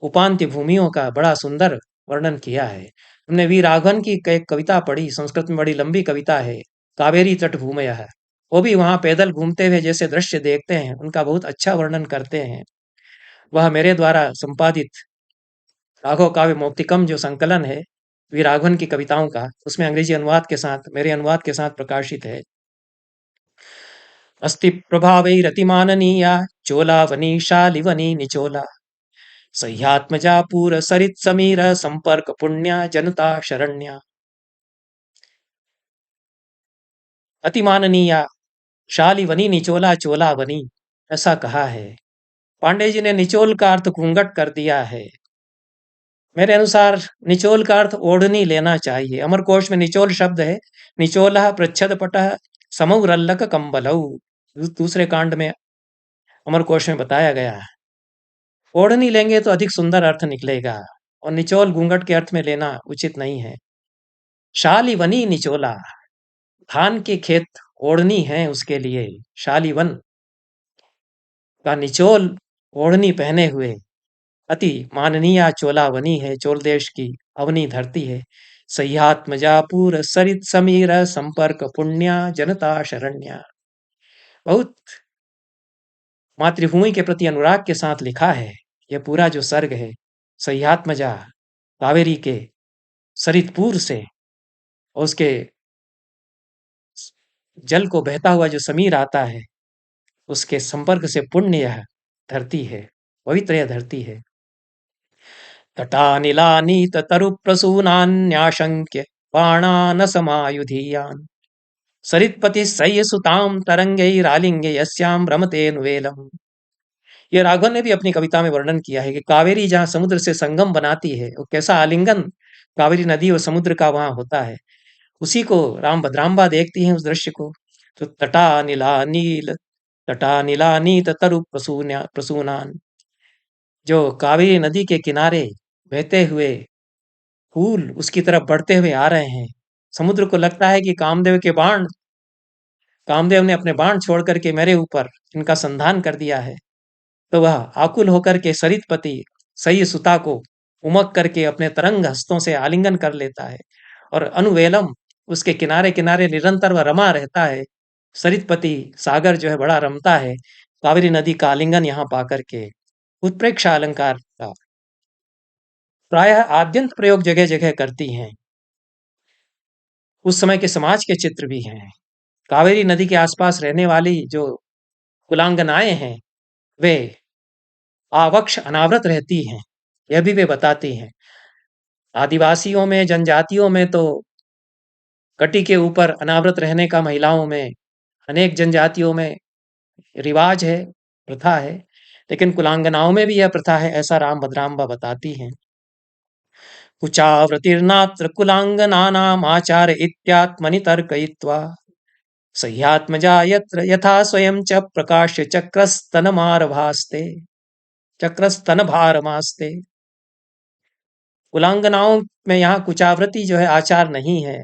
उपांत्य भूमियों का बड़ा सुंदर वर्णन किया है। हमने वी राघवन की एक कविता पढ़ी, संस्कृत में बड़ी लंबी कविता है, कावेरी तट भूमय है। वो भी वहां पैदल घूमते हुए जैसे दृश्य देखते हैं, उनका बहुत अच्छा वर्णन करते हैं। वह मेरे द्वारा संपादित राघव काव्य मौक्तिकम जो संकलन है वी राघवन की कविताओं का, उसमें अंग्रेजी अनुवाद के साथ, मेरे अनुवाद के साथ प्रकाशित है। अस्ति प्रभावैरतिमाननीया चोलावनी शालिवनी निचोला सह्यात्मजा पूर सरित समीर संपर्क पुण्या जनता शरण्या। अतिमाननीया शालिवनी निचोला चोलावनी, ऐसा कहा है। पांडे जी ने निचोल का अर्थ घूंघट कर दिया है। मेरे अनुसार निचोल का अर्थ ओढ़नी लेना चाहिए। अमरकोश में निचोल शब्द है, निचोला प्रच्छद पटः समौरल्लक कंबलऊ, दूसरे कांड में अमरकोश में बताया गया है। ओढ़नी लेंगे तो अधिक सुंदर अर्थ निकलेगा, और निचोल घूंघट के अर्थ में लेना उचित नहीं है। शालिवनी निचोला, धान के खेत ओढ़नी है उसके लिए। शालिवन का निचोल ओढ़नी पहने हुए अति माननीय चोलावनी है, चोल देश की अवनी धरती है। सह्यात्मजापुर सरित समीर संपर्क पुण्या जनता शरण्या। बहुत मातृभूमि के प्रति अनुराग के साथ लिखा है यह पूरा जो सर्ग है। सह्यात्मजा, कावेरी के सरितपुर से, उसके जल को बहता हुआ जो समीर आता है, उसके संपर्क से पुण्य यह धरती है, पवित्र यह धरती है। तटानिलानीत तरु प्रसूनान्याशंक्य बाणान समायुधीयान सरित्पति सह्य सुताम तरंगैरालिंगे यस्याम रमते नुवेलम। यह राघवन ने भी अपनी कविता में वर्णन किया है कि कावेरी जहाँ समुद्र से संगम बनाती है, वो कैसा आलिंगन कावेरी नदी और समुद्र का वहां होता है, उसी को राम भद्राम्बा देखती हैं, उस दृश्य को। तो तटा नीला नीत तरु प्रसूनान, जो कावेरी नदी के किनारे बहते हुए फूल उसकी तरफ बढ़ते हुए आ रहे हैं। समुद्र को लगता है कि कामदेव ने अपने बाण छोड़ करके मेरे ऊपर इनका संधान कर दिया है। तो वह आकुल होकर के सरितपति सही सुता को उमक करके अपने तरंग हस्तों से आलिंगन कर लेता है और अनुवेलम उसके किनारे किनारे निरंतर वह रमा रहता है। सरितपति सागर जो है बड़ा रमता है कावेरी नदी का आलिंगन यहाँ पा करके। उत्प्रेक्षा अलंकार का प्रायः आद्यंत प्रयोग जगह जगह करती हैं। उस समय के समाज के चित्र भी हैं। कावेरी नदी के आसपास रहने वाली जो कुलांगनाएं हैं वे आवक्ष अनावृत रहती हैं, यह भी वे बताती हैं। आदिवासियों में, जनजातियों में तो कटी के ऊपर अनावृत रहने का महिलाओं में अनेक जनजातियों में रिवाज है, प्रथा है, लेकिन कुलांगनाओं में भी यह प्रथा है, ऐसा राम भद्राम्बा बताती हैं। कुचावृतिर्नात्र कुलांगनानाम् आचार इत्यात्मनि तर्कयित्वा सह्यात्मजा यत्र यथा स्वयं च प्रकाश्य चक्रस्तनमारभास्ते चक्रस्तनभारमास्ते। कुलांगनाओं में यहाँ कुचावृत्ति जो है आचार नहीं है,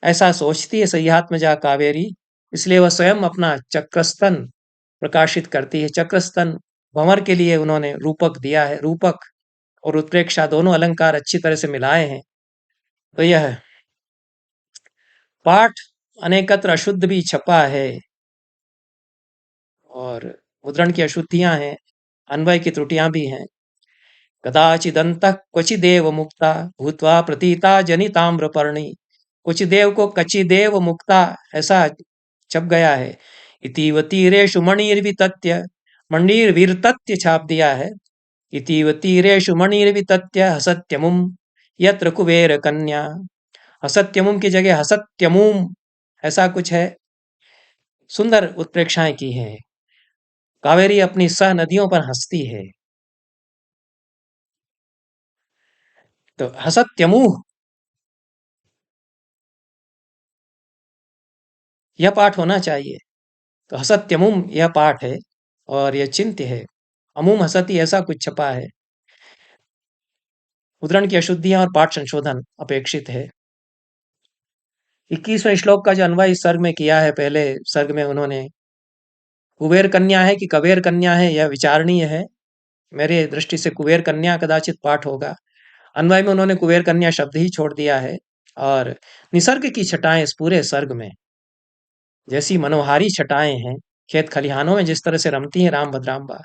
ऐसा सोचती है सह्यात्मजा कावेरी, इसलिए वह स्वयं अपना चक्रस्तन प्रकाशित करती है। चक्रस्तन भंवर के लिए उन्होंने रूपक दिया है। रूपक और उत्प्रेक्षा दोनों अलंकार अच्छी तरह से मिलाए हैं। तो यह पाठ अनेकत्र अशुद्ध भी छपा है और मुद्रण की अशुद्धियां हैं, अन्वय की त्रुटियां भी हैं। कदाचिदन्तः क्वचिदेव मुक्ता भूत्वा प्रतीता जनिताम्रपर्णी। क्वचिदेव को कचिदेव मुक्ता ऐसा छप गया है। इतीव तीरेषु मणिर्वितत्य, मणिर्विरतत्य छाप दिया है। इतीव तीरेषु मणिर्वितत्य हसत्यमुम यत्र कुबेर कन्या। हसत्यमुम की जगह हसत्यमुम ऐसा कुछ है। सुंदर उत्प्रेक्षाएं की है। कावेरी अपनी सह नदियों पर हंसती है। तो हसत्यमुह यह पाठ होना चाहिए। तो हसत्यमुम यह पाठ है और यह चिंत्य है। अमुम हसती ऐसा कुछ छपा है। मुद्रण की अशुद्धियां और पाठ संशोधन अपेक्षित है। 21वें श्लोक का जो अन्वय इस सर्ग में किया है, पहले सर्ग में उन्होंने कुबेर कन्या है कि कबेर कन्या है यह विचारणीय है। मेरे दृष्टि से कुबेर कन्या कदाचित पाठ होगा। अन्वय में उन्होंने कुबेर कन्या शब्द ही छोड़ दिया है। और निसर्ग की छटाएं इस पूरे सर्ग में जैसी मनोहारी छटाएं हैं, खेत खलिहानों में जिस तरह से रमती हैं राम भद्राम्बा।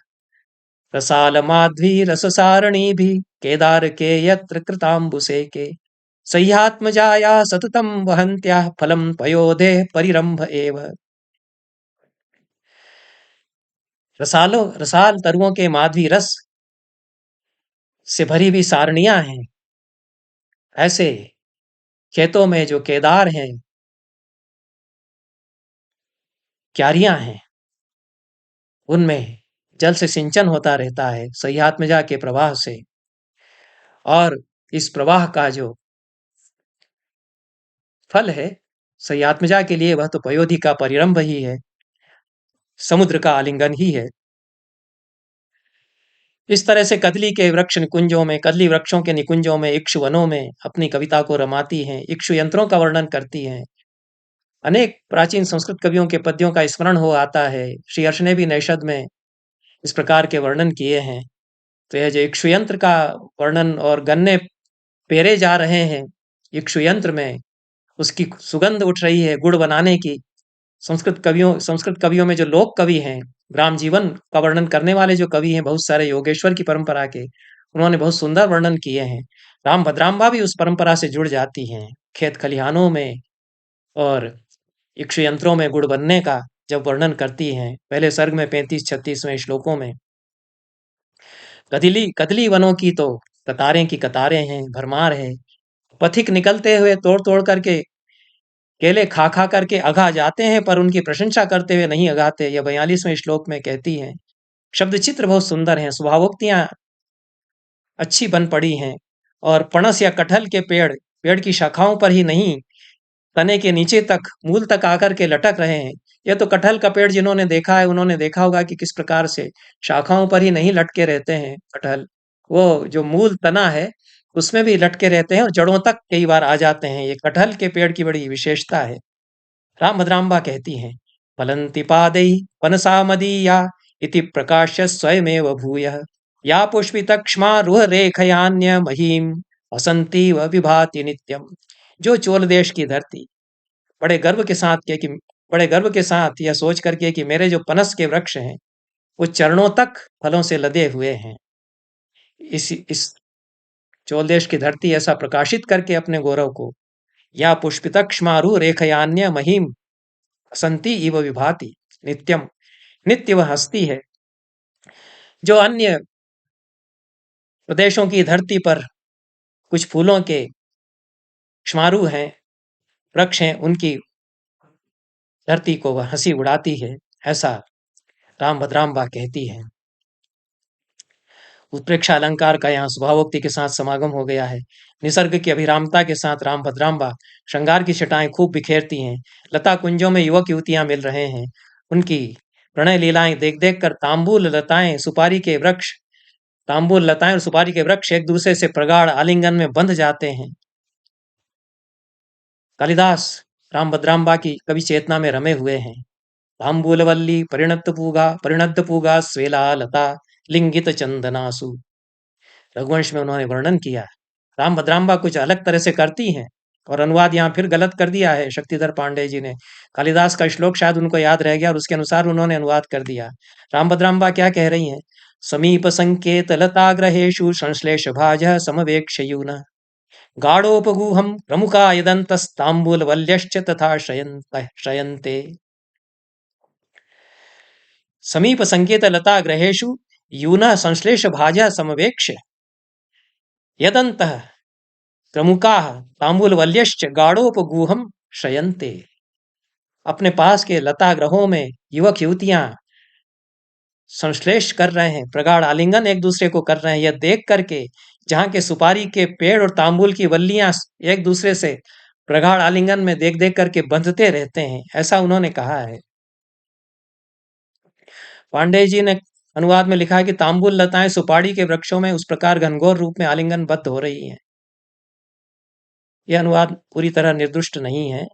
रसाल माध्वी रस सारणी भी केदार के यत्र कृतांबुसे के सह्यात्मजाया सततम वहन्त्या फलम पयोधे परिरंभ एव। रसाल तरुओं के माध्वी रस से भरी हुई सारणियां हैं, ऐसे खेतों में जो केदार हैं, क्यारियां हैं, उनमें जल से सिंचन होता रहता है सह्यात्मजा के प्रवाह से। और इस प्रवाह का जो फल है सह्यात्मजा के लिए वह तो पयोधि का परिरंभ ही है, समुद्र का आलिंगन ही है। इस तरह से कदली के वृक्ष निकुंजों में, कदली वृक्षों के निकुंजों में, इक्षु वनों में अपनी कविता को रमाती हैं, इक्षु यंत्रों का वर्णन करती हैं। अनेक प्राचीन संस्कृत कवियों के पद्यों का स्मरण हो आता है। श्री हर्ष ने भी नैषद में इस प्रकार के वर्णन किए हैं। तो यह जो इक्षु यंत्र का वर्णन और गन्ने पेरे जा रहे हैं इक्षु यंत्र में, उसकी सुगंध उठ रही है गुड़ बनाने की। संस्कृत कवियों में जो लोक कवि हैं, ग्राम जीवन का वर्णन करने वाले जो कवि हैं, बहुत सारे योगेश्वर की परंपरा के, उन्होंने बहुत सुंदर वर्णन किए हैं। राम भद्राम्बा भी उस परंपरा से जुड़ जाती हैं। खेत खलिहानों में और इक्षु यंत्रों में गुड़ बनने का जब वर्णन करती हैं, पहले सर्ग में 35-36वें श्लोकों में। कदली वनों की तो कतारें की कतारें हैं, भरमार है। पथिक निकलते हुए तोड़ तोड़ करके केले खा खा करके अघा जाते हैं, पर उनकी प्रशंसा करते हुए नहीं अघाते। यह 42वें श्लोक में कहती हैं। शब्द चित्र बहुत सुंदर हैं, स्वभावोक्तियां अच्छी बन पड़ी हैं। और पणस या कटहल के पेड़ की शाखाओं पर ही नहीं, तने के नीचे तक, मूल तक आकर के लटक रहे हैं। यह तो कटहल का पेड़ जिन्होंने देखा है उन्होंने देखा होगा कि किस प्रकार से शाखाओं पर ही नहीं लटके रहते हैं कटहल। वो जो मूल तना है उसमें भी लटके रहते हैं और जड़ों तक कई बार आ जाते हैं। ये कटहल के पेड़ की बड़ी विशेषता है। राम भद्राम्बा कहती हैं, फलंति पादै वनसा मदीया इति प्रकाश्य स्वयमेव भूयः या पुष्पितक्ष्मारुहरेखयान्य महीम वसंती व विभाति नित्यम। जो चोल देश की धरती बड़े गर्व के साथ के कि बड़े गर्व के साथ यह सोच करके कि मेरे जो पनस के वृक्ष हैं वो चरणों तक फलों से लदे हुए हैं, इस चोल देश की धरती ऐसा प्रकाशित करके अपने गौरव को, या पुष्पितक्ष्मारु रेखयान्य महीम वसंती इव विभाति नित्यम, नित्य वह हस्ती है। जो अन्य प्रदेशों की धरती पर कुछ फूलों के क्षमारु हैं, वृक्ष हैं, उनकी धरती को वह हंसी उड़ाती है, ऐसा राम भद्राम्बा कहती है। उत्प्रेक्षा अलंकार का यहाँ स्वभावोक्ति के साथ समागम हो गया है। निसर्ग की अभिरामता के साथ राम भद्राम्बा श्रृंगार की छटाएं खूब बिखेरती हैं। लता कुंजों में युवक युवतियां मिल रहे हैं। उनकी प्रणय लीलाएं देख देख कर तांबूल लताएं और सुपारी के वृक्ष एक दूसरे से प्रगाढ़ आलिंगन में बंध जाते हैं। कालिदास राम भद्राम्बा की कवि चेतना में रमे हुए हैं। तांबूलवल्ली परिणत पूगा स्वेला लता लिंगित चंदनासु, रघुवंश में उन्होंने वर्णन किया। राम भद्राम्बा कुछ अलग तरह से करती हैं, और अनुवाद यहाँ फिर गलत कर दिया है शक्तिधर पांडे जी ने। कालिदास का श्लोक शायद उनको याद रह गया और उसके अनुसार उन्होंने अनुवाद कर दिया। राम भद्राम्बा क्या कह रही हैं? समीप संकेत लताग्रहेषु संश्लेष भाज समवेक्षयून गाढ़ोपगूहम प्रमुखा यदंतस्तांबूलवल्यश्च तथा शयन्ते। समीप संकेत लताग्रहेषु यून संश्लेष भाज समवेक्ष यदंतः प्रमुखाः तांबूलवल्यश्च गाढ़ोपगूहम शयन्ते। अपने पास के लता ग्रहों में युवक युवतियां संश्लेष कर रहे हैं, प्रगाढ़ आलिंगन एक दूसरे को कर रहे हैं। यह देख करके जहां के सुपारी के पेड़ और तांबूल की वल्लियां एक दूसरे से प्रगाढ़ आलिंगन में देख देख करके बंधते रहते हैं, ऐसा उन्होंने कहा है। पांडे जी ने अनुवाद में लिखा है कि तांबूल लताएं सुपारी के वृक्षों में उस प्रकार घनघोर रूप में आलिंगनबद्ध हो रही हैं। यह अनुवाद पूरी तरह निर्दुष्ट नहीं है,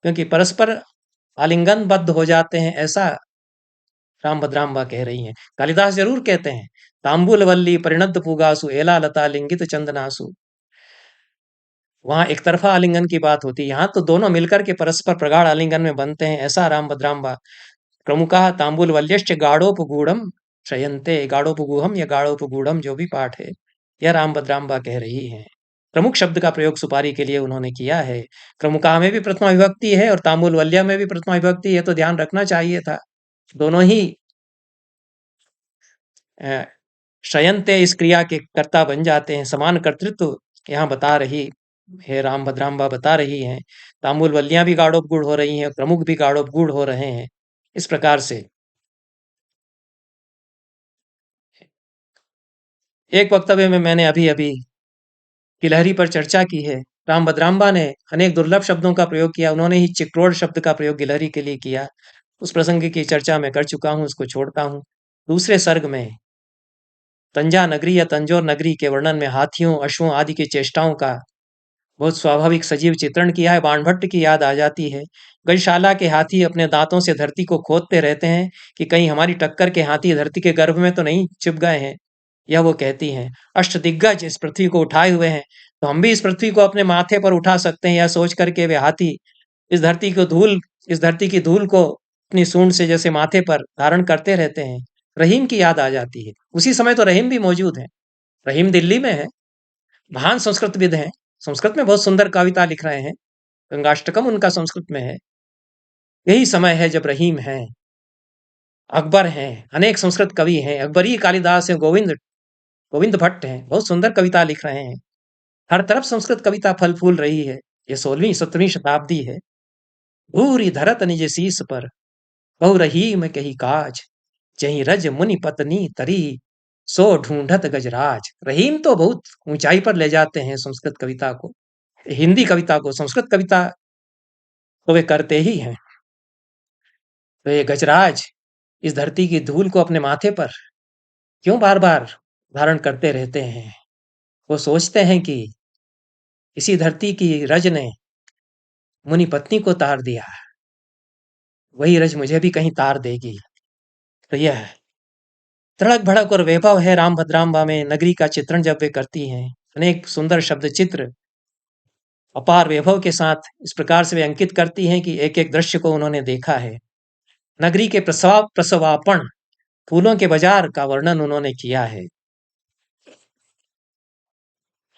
क्योंकि परस्पर आलिंगनबद्ध हो जाते हैं, ऐसा राम भद्राम्बा कह रही हैं। कालिदास जरूर कहते हैं तांबूलवल्ली परिणत पुगासु एला लता लिंगित चंदनासु। वहां एक तरफा आलिंगन की बात होती है, यहाँ तो दोनों मिलकर के परस्पर प्रगाढ़ आलिंगन में बनते हैं, ऐसा राम भद्राम्बा। प्रमुखा तांबूलवल्यश्च गाढ़ोपगूढ़म शयन्ते, गाढ़ोपगूहम या गाढ़ोपगूढ़म जो भी पाठ है, यह राम भद्राम्बा कह रही हैं। प्रमुख शब्द का प्रयोग सुपारी के लिए उन्होंने किया है। प्रमुखा में भी प्रथमा विभक्ति है और तांबूलवल्य में भी प्रथमा विभक्ति है, तो ध्यान रखना चाहिए था। दोनों ही शयन्ते इस क्रिया के कर्ता बन जाते हैं। समान कर्तृत्व यहाँ बता रही है, राम भद्राम्बा बता रही हैं। तांबूलवल्लियां भी गाढ़ोपगूढ़ हो रही हैं, प्रमुख भी गाढ़ोपगूढ़ हो रहे हैं। इस प्रकार से एक वक्तव्य में मैंने अभी अभी गिलहरी पर चर्चा की है। राम भद्राम्बा ने अनेक दुर्लभ शब्दों का प्रयोग किया, उन्होंने ही चिक्रोड़ शब्द का प्रयोग गिलहरी के लिए किया। उस प्रसंग की चर्चा मैं कर चुका हूं, उसको छोड़ता हूं। दूसरे सर्ग में तंजा नगरी या तंजौर नगरी के वर्णन में हाथियों, अश्वों आदि की चेष्टाओं का बहुत स्वाभाविक सजीव चित्रण किया है। बाणभट्ट की याद आ जाती है। गजशाला के हाथी अपने दांतों से धरती को खोदते रहते हैं कि कहीं हमारी टक्कर के हाथी धरती के गर्भ में तो नहीं छिप गए हैं, यह वो कहती हैं। अष्टदिग्गज इस पृथ्वी को उठाए हुए हैं, तो हम भी इस पृथ्वी को अपने माथे पर उठा सकते हैं, यह सोच करके वे हाथी इस धरती की धूल को अपनी सूंड से जैसे माथे पर धारण करते रहते हैं। रहीम की याद आ जाती है। उसी समय तो रहीम भी मौजूद है। रहीम दिल्ली में है, महान संस्कृतविद हैं, संस्कृत में बहुत सुंदर कविता लिख रहे हैं। गंगाष्टकम उनका संस्कृत में है। यही समय है जब रहीम है, अकबर हैं, अनेक संस्कृत कवि हैं, अकबरी कालिदास हैं, गोविंद भट्ट हैं, बहुत सुंदर कविता लिख रहे हैं। हर तरफ संस्कृत कविता फल फूल रही है। ये 16वीं 17वीं शताब्दी है। भूरी धरत निज शीस पर बहु रहीम कही काज, जहीं रज मुनि पत्नी तरी सो ढूंढत गजराज। रहीम तो बहुत ऊंचाई पर ले जाते हैं संस्कृत कविता को, हिंदी कविता को। संस्कृत कविता तो वे करते ही हैं। तो ये गजराज इस धरती की धूल को अपने माथे पर क्यों बार बार धारण करते रहते हैं? वो सोचते हैं कि इसी धरती की रज ने मुनि पत्नी को तार दिया, वही रज मुझे भी कहीं तार देगी। तो यह तड़क भड़क और वैभव है राम भद्राम्बा में। नगरी का चित्रण जब वे करती हैं, अनेक सुंदर शब्द चित्र अपार वैभव के साथ इस प्रकार से वे अंकित करती हैं कि एक एक दृश्य को उन्होंने देखा है। नगरी के प्रसवापण, फूलों के बाजार का वर्णन उन्होंने किया है।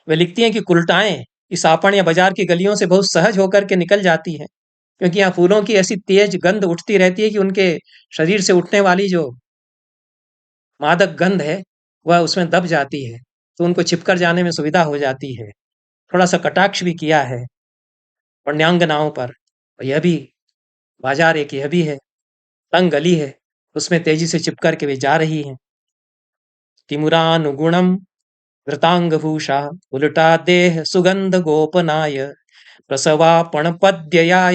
वे लिखती हैं कि कुलटाएं इस आपण या बाजार की गलियों से बहुत सहज होकर के निकल जाती हैं, क्योंकि यहाँ फूलों की ऐसी तेज गंध उठती रहती है कि उनके शरीर से उठने वाली जो मादक गंध है वह उसमें दब जाती है, तो उनको छिपकर जाने में सुविधा हो जाती है। थोड़ा सा कटाक्ष भी किया है वन्यांगनाओं पर। और यह भी बाजार एक यह भी है, तंग गली है, उसमें तेजी से चिपकर के वे जा रही हैं। तिमुरानुगुणम घृतांगभूषा उलटा देह सुगंध गोपनाय प्रसवापणपद्यया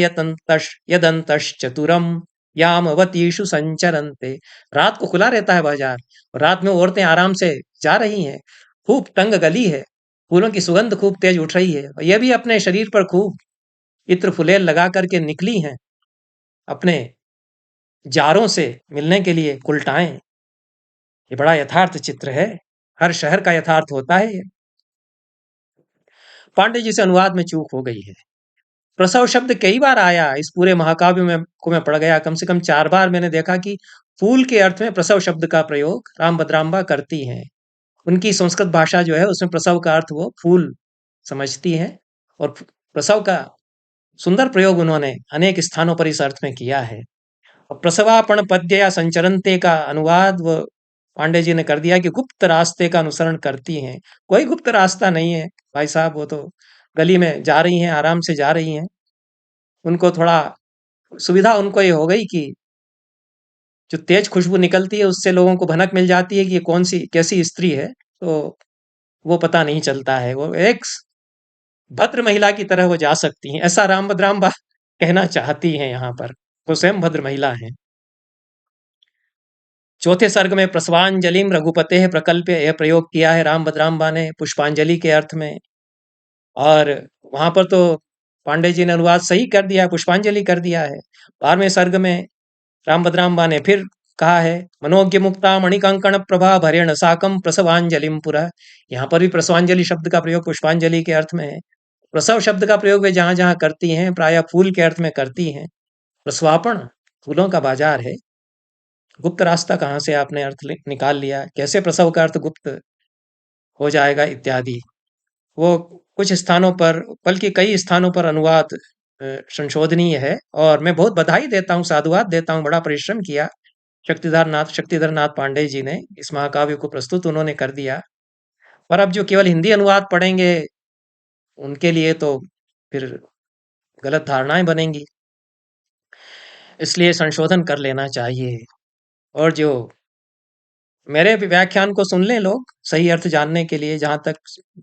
यदंतश्चतुरम यामवतीषु संचरन्ते। रात को खुला रहता है बाजार, और रात में औरतें आराम से जा रही हैं। खूब तंग गली है, फूलों की सुगंध खूब तेज उठ रही है, और यह भी अपने शरीर पर खूब इत्र फुलेल लगा करके निकली हैं अपने जारों से मिलने के लिए कुलटाएं। ये बड़ा यथार्थ चित्र है, हर शहर का यथार्थ होता है ये। पांडे जी से अनुवाद में चूक हो गई है। प्रसव शब्द कई बार आया इस पूरे महाकाव्य में को मैं पढ़ गया, कम से कम 4 बार मैंने देखा कि फूल के अर्थ में प्रसव शब्द का प्रयोग राम भद्राम्बा करती हैं। उनकी संस्कृत भाषा जो है उसमें प्रसव का अर्थ वो फूल समझती हैं, और प्रसव का सुंदर प्रयोग उन्होंने अनेक स्थानों पर इस अर्थ में किया है। और प्रसवापण पद्य या संचरंते का अनुवाद वो पांडे जी ने कर दिया कि गुप्त रास्ते का अनुसरण करती हैं। कोई गुप्त रास्ता नहीं है भाई साहब, वो तो गली में जा रही हैं, आराम से जा रही हैं। उनको थोड़ा सुविधा उनको ये हो गई कि जो तेज खुशबू निकलती है उससे लोगों को भनक मिल जाती है कि ये कौन सी कैसी स्त्री है, तो वो पता नहीं चलता है। वो एक भद्र महिला की तरह वो जा सकती हैं, ऐसा राम भद्राम्बा कहना चाहती हैं यहाँ पर। वो स्वयं भद्र महिला हैं। चौथे सर्ग में प्रसवांजलिम रघुपते प्रकल्प यह प्रयोग किया है राम भद्राम्बा ने पुष्पांजलि के अर्थ में। और वहां पर तो पांडे जी ने अनुवाद सही कर दिया, पुष्पांजलि कर दिया है। 12वें सर्ग में राम भद्राम्बा ने फिर कहा है मनोज्ञ मुक्ता मणिकंकण प्रभा भरेण साकम प्रसवांजलिम पुरा। यहाँ पर भी प्रसवांजलि शब्द का प्रयोग पुष्पांजलि के अर्थ में है। प्रसव शब्द का प्रयोग वे जहां जहां करती हैं प्रायः फूल के अर्थ में करती हैं। प्रस्वापण फूलों का बाजार है। गुप्त रास्ता कहाँ से आपने अर्थ निकाल लिया, कैसे प्रसव का अर्थ गुप्त हो जाएगा इत्यादि। वो कुछ स्थानों पर, बल्कि कई स्थानों पर अनुवाद संशोधनीय है, और मैं बहुत बधाई देता हूँ, साधुवाद देता हूँ। बड़ा परिश्रम किया शक्तिधर नाथ पांडे जी ने, इस महाकाव्य को प्रस्तुत उन्होंने कर दिया। पर अब जो केवल हिंदी अनुवाद पढ़ेंगे उनके लिए तो फिर गलत धारणाएं बनेंगी, इसलिए संशोधन कर लेना चाहिए। और जो मेरे व्याख्यान को सुन लें लोग सही अर्थ जानने के लिए, जहां तक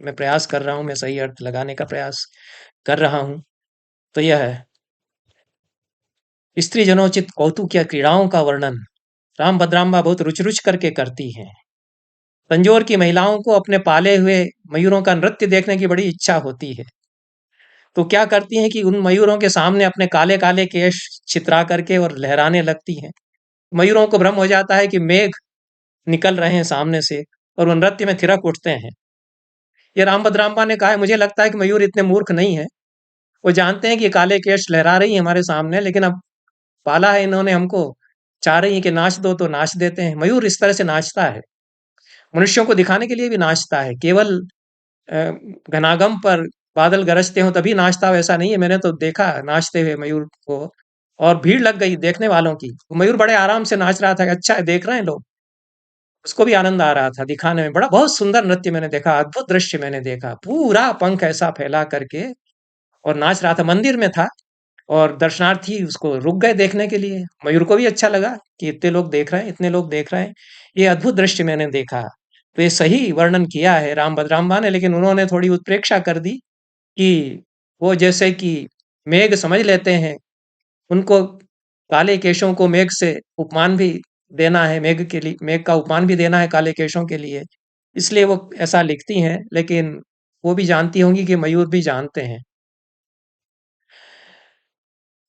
मैं प्रयास कर रहा हूं, मैं सही अर्थ लगाने का प्रयास कर रहा हूं। तो यह है स्त्री जनोचित कौतुक या क्रीड़ाओं का वर्णन राम भद्राम्बा बहुत रुच रुच करके करती हैं। तंजौर की महिलाओं को अपने पाले हुए मयूरों का नृत्य देखने की बड़ी इच्छा होती है, तो क्या करती हैं कि उन मयूरों के सामने अपने काले काले केश छितरा करके और लहराने लगती हैं। मयूरों को भ्रम हो जाता है कि मेघ निकल रहे हैं सामने से, और वो नृत्य में थिरक उठते हैं। ये राम भद्राम्बा ने कहा है, मुझे लगता है कि मयूर इतने मूर्ख नहीं है, वो जानते हैं कि काले केश लहरा रही है हमारे सामने, लेकिन अब पाला है इन्होंने हमको, चाह रही है कि नाच दो तो नाच देते हैं। मयूर इस तरह से नाचता है, मनुष्यों को दिखाने के लिए भी नाचता है। केवल घनागम पर बादल गरजते हो तभी नाचता हो ऐसा नहीं है। मैंने तो देखा नाचते हुए मयूर को, और भीड़ लग गई देखने वालों की। मयूर बड़े आराम से नाच रहा था, अच्छा है देख रहे हैं लोग, उसको भी आनंद आ रहा था दिखाने में। बड़ा बहुत सुंदर नृत्य मैंने देखा, अद्भुत दृश्य मैंने देखा। पूरा पंख ऐसा फैला करके और नाच रहा था, मंदिर में था, और दर्शनार्थी उसको रुक गए देखने के लिए। मयूर को भी अच्छा लगा कि इतने लोग देख रहे हैं, इतने लोग देख रहे हैं। ये अद्भुत दृश्य मैंने देखा। तो ये सही वर्णन किया है राम भद्राम्बा ने, लेकिन उन्होंने थोड़ी उत्प्रेक्षा कर दी कि वो जैसे कि मेघ समझ लेते हैं, उनको काले केशों को मेघ से उपमान भी देना है, मेघ के लिए मेघ का उपमान भी देना है काले केशों के लिए, इसलिए वो ऐसा लिखती हैं। लेकिन वो भी जानती होंगी कि मयूर भी जानते हैं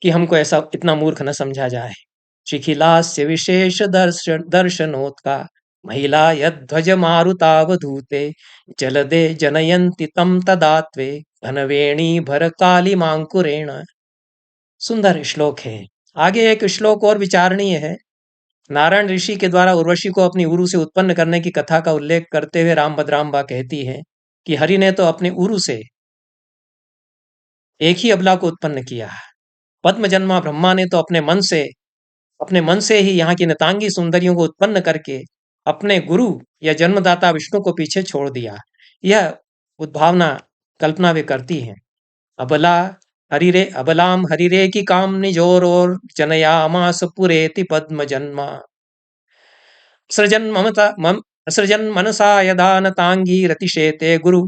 कि हमको ऐसा इतना मूर्ख न समझा जाए। शिखिलास्य विशेष दर्शनोत्का महिला यध्वज मारुतावधूते जलदे जनयन्ति तं तदात्वे घनवेणी भर काली मांकुरेण। सुंदर श्लोक है। आगे एक श्लोक और विचारणीय है। नारायण ऋषि के द्वारा उर्वशी को अपनी उरु से उत्पन्न करने की कथा का उल्लेख करते हुए रामभद्राम्बा कहती है कि हरि ने तो अपनी उरु से एक ही अबला को उत्पन्न किया। पद्मजन्मा ब्रह्मा ने तो अपने मन से ही यहाँ की नतांगी सुंदरियों को उत्पन्न करके अपने गुरु या जन्मदाता विष्णु को पीछे छोड़ दिया। यह उद्भावना कल्पना वे करती हैं। अबला हरिरे अबलाम हरिरे की कामनि जोर और जनयामास पुरेति पद्म जन्मा सृजन मनसा यदा नतांगी रतिशेते गुरु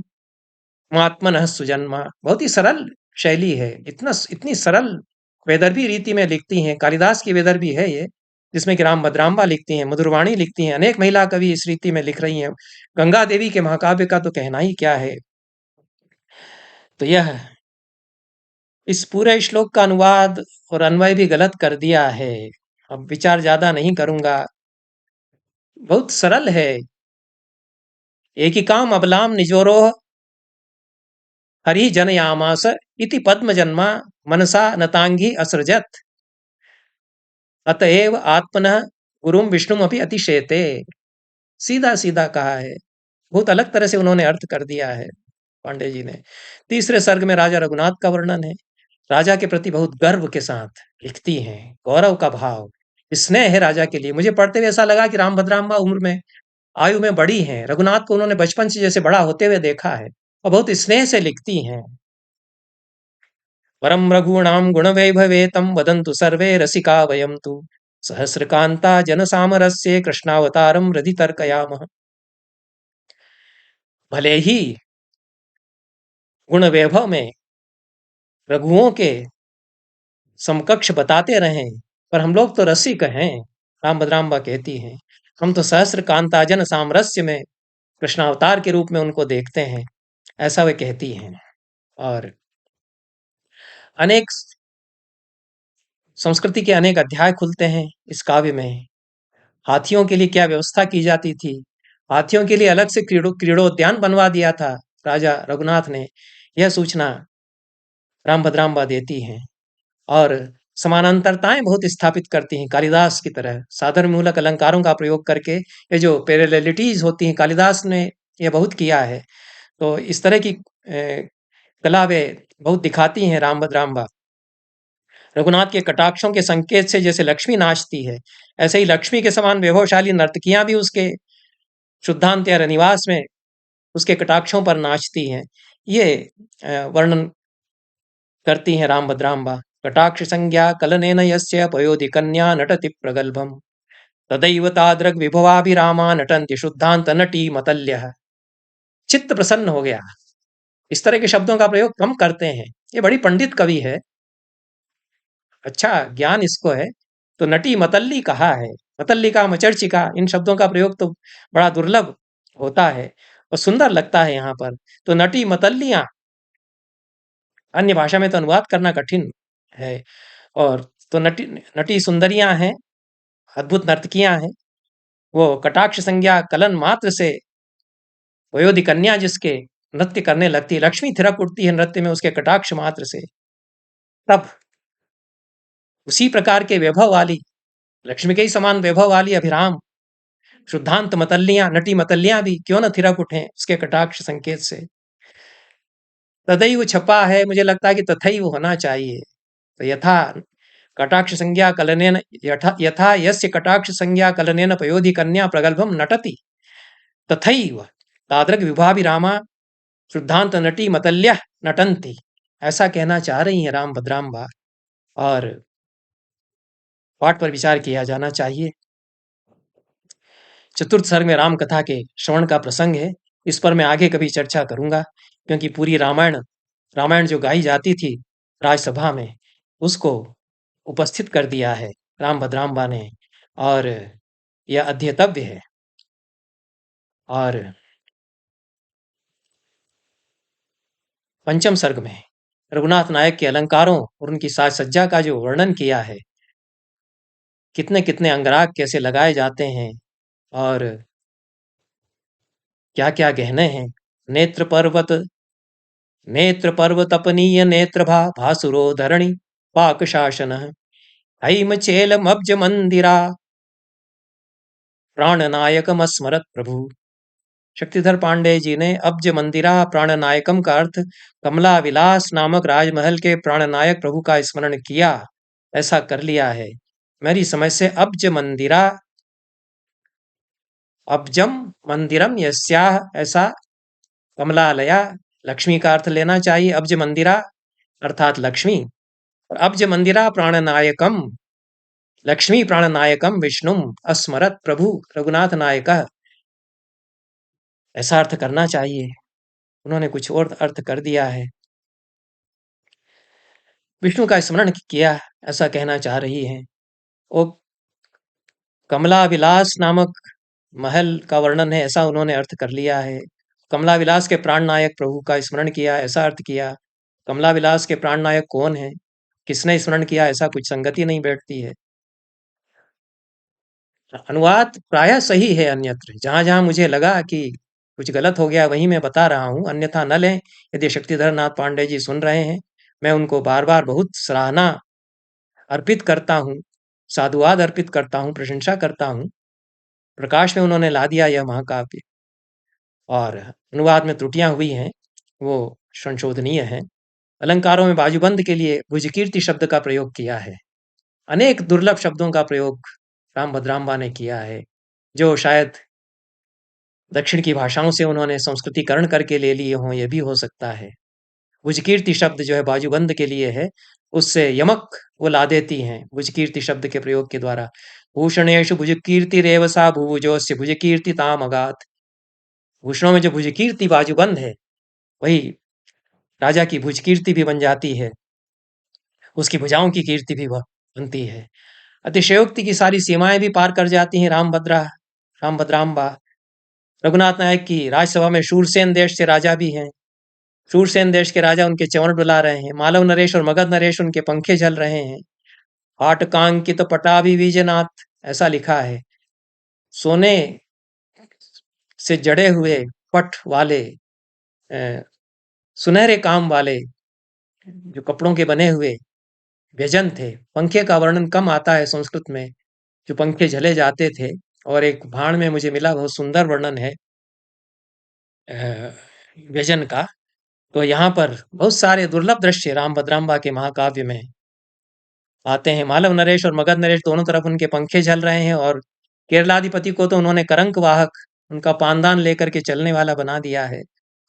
मात्मनः सुजन्मा। बहुत ही सरल शैली है। इतनी सरल वेदर्भी रीति में लिखती हैं। कालिदास की वेदर्भी है ये, जिसमें कि रामभद्राम्बा लिखती हैं, मधुरवाणी लिखती हैं। अनेक महिला कवि इस रीति में लिख रही हैं। गंगा देवी के महाकाव्य का तो कहना ही क्या है। तो यह इस पूरे श्लोक का अनुवाद और अन्वय भी गलत कर दिया है। अब विचार ज्यादा नहीं करूंगा। बहुत सरल है। एकिकाम अबलाम निजोरोह हरि जनयामास इति पद्मजन्मा मनसा नतांगी असृजत अतएव आत्मनः गुरुम विष्णुम अपि अतिशेते। सीधा सीधा कहा है। बहुत अलग तरह से उन्होंने अर्थ कर दिया है पांडे जी ने। तीसरे सर्ग में राजा रघुनाथ का वर्णन है। राजा के प्रति बहुत गर्व के साथ लिखती हैं, गौरव का भाव, स्नेह है राजा के लिए। मुझे पढ़ते हुए ऐसा लगा कि रामभद्राम्बा उम्र में, आयु में बड़ी हैं। रघुनाथ को उन्होंने बचपन से जैसे बड़ा होते हुए देखा है और बहुत स्नेह से लिखती हैं। परम रघूणाम गुण वैभवे तम वदन्तु सर्वे रसिका वयम तु सहस्रकांता जन सामरस्ये कृष्णावतारम हृदि तर्कयामः। भले ही गुण वैभव में रघुओं के समकक्ष बताते रहें, पर हम लोग तो रसिक हैं। रामभद्राम्बा कहती हैं, हम तो सहस्र कांताजन सामरस्य में कृष्णावतार के रूप में उनको देखते हैं। ऐसा वे कहती हैं। और अनेक संस्कृति के अनेक अध्याय खुलते हैं इस काव्य में। हाथियों के लिए क्या व्यवस्था की जाती थी। हाथियों के लिए अलग से क्रीड़ोद्यान बनवा दिया था राजा रघुनाथ ने। यह सूचना रामभद्राम्बा देती हैं। और समानांतरताएं बहुत स्थापित करती हैं कालिदास की तरह। साधर्म्य मूलक अलंकारों का प्रयोग करके ये जो पैरेललिटीज होती हैं, कालिदास ने यह बहुत किया है। तो इस तरह की कला वे बहुत दिखाती हैं रामभद्राम्बा। रघुनाथ के कटाक्षों के संकेत से जैसे लक्ष्मी नाचती है, ऐसे ही लक्ष्मी के समान वैभवशाली नर्तकियां भी उसके शुद्धांत या रनिवास में उसके कटाक्षों पर नाचती हैं। ये वर्णन करती हैं रामभद्राम्बा। कटाक्ष संज्ञा कलनेन यस्य पयोधि कन्या नटति प्रगल्भम तदैव तादृग विभवाभिरामा नटन्ति शुद्धांत नटी मतल्यः। चित्त प्रसन्न हो गया। इस तरह के शब्दों का प्रयोग कम करते हैं। ये बड़ी पंडित कवि है, अच्छा ज्ञान इसको है। तो नटी मतल्ली कहा है। मतल्लिका मचर्चिका, इन शब्दों का प्रयोग तो बड़ा दुर्लभ होता है और सुंदर लगता है यहाँ पर। तो नटी मतल्लियां, अन्य भाषा में तो अनुवाद करना कठिन है। और तो नटी नटी सुंदरियां हैं, अद्भुत नर्तकियां हैं। वो कटाक्ष संज्ञा कलन मात्र से वयोधि कन्या जिसके नृत्य करने लगती है, लक्ष्मी थिरक उठती है नृत्य में उसके कटाक्ष मात्र से। तब उसी प्रकार के वैभव वाली, लक्ष्मी के ही समान वैभव वाली अभिराम शुद्धांत मतल्लियां, नटी मतल्लियां भी क्यों न थिरक उठें उसके कटाक्ष संकेत से। तदैव छपा है, मुझे लगता है कि तथैव होना चाहिए। तो यथा कटाक्ष संज्ञा कलनेन यथा यस्य कटाक्ष संज्ञा कलनेन पयोधि कन्या प्रगल्भम नटति तथैव तादृग विभाभिरामा शुद्धांत नटी मतल्यः नटंती। ऐसा कहना चाह रही हैं रामभद्राम्बा। और पाठ पर विचार किया जाना चाहिए। चतुर्थ सर्ग में राम कथा के श्रवण का प्रसंग है। इस पर मैं आगे कभी चर्चा करूंगा, क्योंकि पूरी रामायण जो गाई जाती थी राजसभा में, उसको उपस्थित कर दिया है रामभद्राम्बा ने, और यह अध्येतव्य है। और पंचम सर्ग में रघुनाथ नायक के अलंकारों और उनकी साज सज्जा का जो वर्णन किया है, कितने कितने अंगराग कैसे लगाए जाते हैं, और क्या क्या गहने हैं। नेत्र पर्वत तपनीय नेत्रभा भासुरो धरणि पाक शासन हैम चेलमब्ज मंदिरा प्राणनायकमस्मरत प्रभु। शक्तिधर पांडे जी ने अब्ज मंदिरा प्राणनायकम का अर्थ कमला विलास नामक राजमहल के प्राणनायक प्रभु का स्मरण किया, ऐसा कर लिया है। मेरी समझ से अब्ज मंदिरा, अब्जम मंदिरम यस्याह, ऐसा कमलालया लक्ष्मी का अर्थ लेना चाहिए। अब्ज मंदिरा अर्थात लक्ष्मी, और अब्ज मंदिरा प्राणनायकम, लक्ष्मी प्राणनायकम विष्णु अस्मरत प्रभु रघुनाथ नायक, ऐसा अर्थ करना चाहिए। उन्होंने कुछ और अर्थ कर दिया है। विष्णु का स्मरण किया, ऐसा कहना चाह रही हैं। वो कमला विलास नामक महल का वर्णन है, ऐसा उन्होंने अर्थ कर लिया है। कमला विलास के प्राण नायक प्रभु का स्मरण किया, ऐसा अर्थ किया। कमला विलास के प्राण नायक कौन है, किसने स्मरण किया, ऐसा कुछ संगति नहीं बैठती है। अनुवाद प्रायः सही है, अन्यत्र जहां जहां मुझे लगा कि कुछ गलत हो गया वहीं मैं बता रहा हूं, अन्यथा न लें। यदि शक्तिधर नाथ पांडे जी सुन रहे हैं, मैं उनको बार बार बहुत सराहना अर्पित करता हूं, साधुवाद अर्पित करता हूं, प्रशंसा करता हूं। प्रकाश में उन्होंने ला दिया यह महाकाव्य, और अनुवाद में त्रुटियां हुई हैं, वो संशोधनीय हैं। अलंकारों में बाजूबंद के लिए भुजकीर्ति शब्द का प्रयोग किया है। अनेक दुर्लभ शब्दों का प्रयोग राम भद्राम्बा ने किया है, जो शायद दक्षिण की भाषाओं से उन्होंने संस्कृतिकरण करके ले लिए हों, यह भी हो सकता है। भुजकीर्ति शब्द जो है बाजूबंद के लिए है, उससे यमक वो ला देती हैं भुजकीर्ति शब्द के प्रयोग के द्वारा। भूषणेशु भुजकीर्ति रेवसा भुभुजोस्य भुजकीर्ति ताम अगात। भूषणों में जो भुजकीर्ति बाजूबंद है, वही राजा की भुजकीर्ति भी बन जाती है, उसकी भुजाओं की कीर्ति भी बनती है। अतिशयोक्ति की सारी सीमाएं भी पार कर जाती हैं राम भद्राम्बा। रघुनाथ नायक की राजसभा में शूरसेन देश से राजा भी हैं। शूरसेन देश के राजा उनके चंवर डुला रहे हैं। मालव नरेश और मगध नरेश उनके पंखे झल रहे हैं। हाटकांकित पटाभिविजनाथ, ऐसा लिखा है। सोने से जड़े हुए पट वाले, सुनहरे काम वाले जो कपड़ों के बने हुए व्यजन थे। पंखे का वर्णन कम आता है संस्कृत में, जो पंखे झले जाते थे, और एक भाण में मुझे मिला, बहुत सुंदर वर्णन है व्यजन का। तो यहाँ पर बहुत सारे दुर्लभ दृश्य राम भद्राम्बा के महाकाव्य में आते हैं। मालव नरेश और मगध नरेश दोनों तरफ उनके पंखे झल रहे हैं, और केरलाधिपति को तो उन्होंने करंक वाहक, उनका पानदान लेकर के चलने वाला बना दिया है।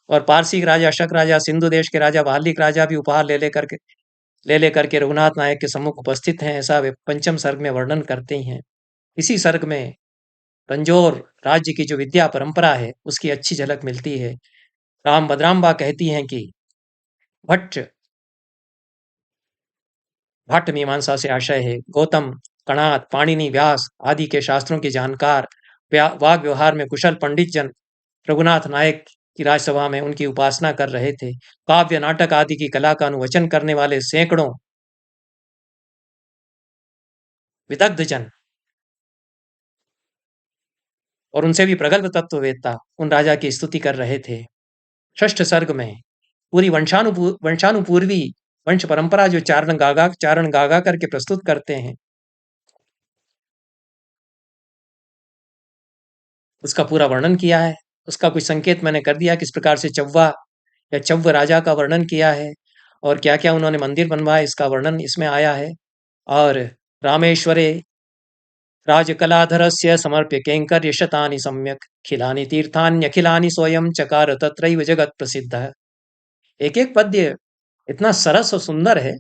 और पारसी राजा, शक राजा, सिंधु देश के राजा, वाल्लिक राजा भी उपहार ले लेकर के रघुनाथ नायक के सम्मुख उपस्थित हैं, ऐसा वे पंचम सर्ग में वर्णन करते हैं। इसी सर्ग में तंजौर राज्य की जो विद्या परंपरा है, उसकी अच्छी झलक मिलती है। राम भद्राम्बा कहती हैं कि भट्ट मीमांसा से आशय है। गौतम, कणाद, पाणिनि, व्यास आदि के शास्त्रों के जानकार, वाग व्यवहार में कुशल पंडित जन रघुनाथ नायक की राजसभा में उनकी उपासना कर रहे थे। काव्य, नाटक आदि की कला का अनुवचन करने वाले सैकड़ों विदग्ध जन और उनसे भी प्रगल्भ तत्ववेत्ता उन राजा की स्तुति कर रहे थे। षष्ठ सर्ग में पूरी वंशानुपूर्वी वंश परंपरा जो चारण गागा करके प्रस्तुत करते हैं, उसका पूरा वर्णन किया है। उसका कुछ संकेत मैंने कर दिया, किस प्रकार से चौवा या चौव राजा का वर्णन किया है, और क्या क्या उन्होंने मंदिर बनवाए, इसका वर्णन इसमें आया है। और रामेश्वरे राजकलाधरस्य समर्प्य कैंकर्य शतानि सम्यक खिलानि तीर्थान्यखिलानि स्वयं चकार तत्रैव जगत प्रसिद्ध। एक एक पद्य इतना सरस और सुंदर है,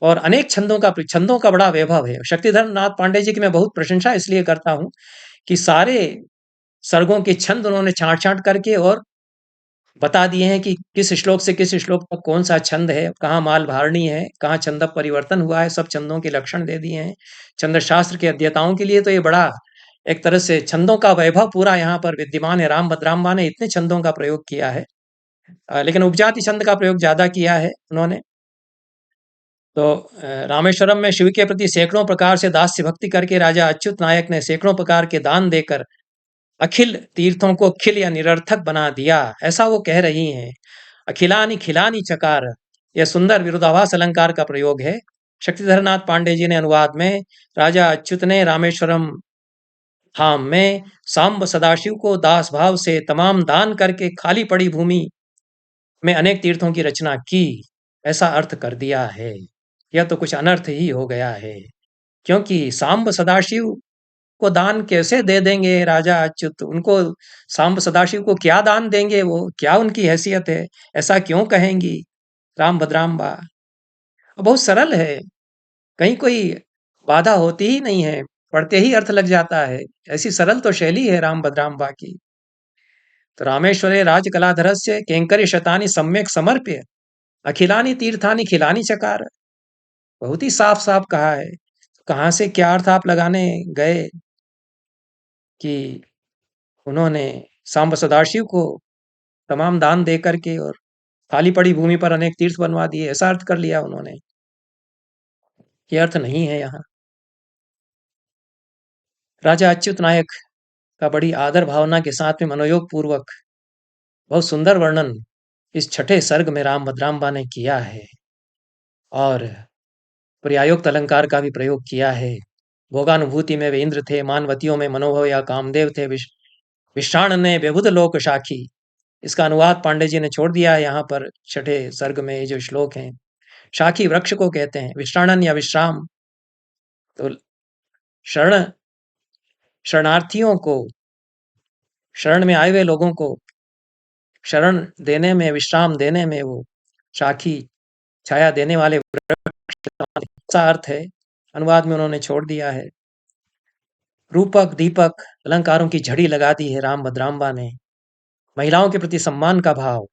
और अनेक छंदों का बड़ा वैभव है। शक्तिधर नाथ पांडे जी की मैं बहुत प्रशंसा इसलिए करता हूं कि सारे सर्गों के छंद उन्होंने छांट छांट करके और बता दिए हैं कि किस श्लोक से किस श्लोक तक कौन सा छंद है, कहाँ माल भारणी है, कहाँ छंद परिवर्तन हुआ है, सब छंदों के लक्षण दे दिए हैं। छंद शास्त्र के अध्येताओं के लिए तो ये बड़ा एक तरह से छंदों का वैभव पूरा यहाँ पर विद्यमान है। राम भद्राम्बा ने इतने छंदों का प्रयोग किया है, लेकिन उपजाति छंद का प्रयोग ज्यादा किया है उन्होंने। तो रामेश्वरम में शिव के प्रति सैकड़ों प्रकार से दास्य भक्ति करके राजा अच्युत नायक ने सैकड़ों प्रकार के दान देकर अखिल तीर्थों को खिल या निरर्थक बना दिया, ऐसा वो कह रही हैं। अखिलानि खिलानि चकार, यह सुंदर विरोधाभास अलंकार का प्रयोग है। शक्तिधरनाथ पांडे जी ने अनुवाद में राजा अच्युत ने रामेश्वरम धाम में सांब सदाशिव को दास भाव से तमाम दान करके खाली पड़ी भूमि में अनेक तीर्थों की रचना की, ऐसा अर्थ कर दिया है। यह तो कुछ अनर्थ ही हो गया है, क्योंकि सांब सदाशिव को दान कैसे दे देंगे राजा अच्युत? उनको सांब सदाशिव को क्या दान देंगे वो? क्या उनकी हैसियत है? ऐसा क्यों कहेंगी राम भद्राम्बा? बहुत सरल है, कहीं कोई बाधा होती ही नहीं है, पढ़ते ही अर्थ लग जाता है। ऐसी सरल तो शैली है राम भद्राम्बा की। तो रामेश्वरे राजकलाधरस्य केंकरी शतानि सम्यक समर्प्य अखिलानि तीर्थानि खिलानि चकार। बहुत ही साफ साफ कहा है। कहाँ से क्या अर्थ आप लगाने गए कि उन्होंने सांब सदाशिव को तमाम दान दे करके और खाली पड़ी भूमि पर अनेक तीर्थ बनवा दिए, ऐसा अर्थ कर लिया उन्होंने। ये अर्थ नहीं है यहाँ। राजा अच्युत नायक का बड़ी आदर भावना के साथ में मनोयोग पूर्वक बहुत सुंदर वर्णन इस छठे सर्ग में राम भद्राम्बा ने किया है, और पर्यायोक्त अलंकार का भी प्रयोग किया है। भोगानुभूति में वे इंद्र थे, मानवतियों में मनोभव या कामदेव थे, विषाण ने बेबुध लोक शाखी। इसका अनुवाद पांडे जी ने छोड़ दिया है यहाँ पर छठे सर्ग में। ये जो श्लोक हैं, शाखी वृक्ष को कहते हैं, विषाणन या विश्राम। तो शरण शरणार्थियों को, शरण में आए हुए लोगों को शरण देने में, विश्राम देने में वो शाखी, छाया देने वाले वृक्ष, अर्थ है। अनुवाद में उन्होंने छोड़ दिया है। रूपक दीपक अलंकारों की झड़ी लगा दी है राम भद्राम्बा ने। महिलाओं के प्रति सम्मान का भाव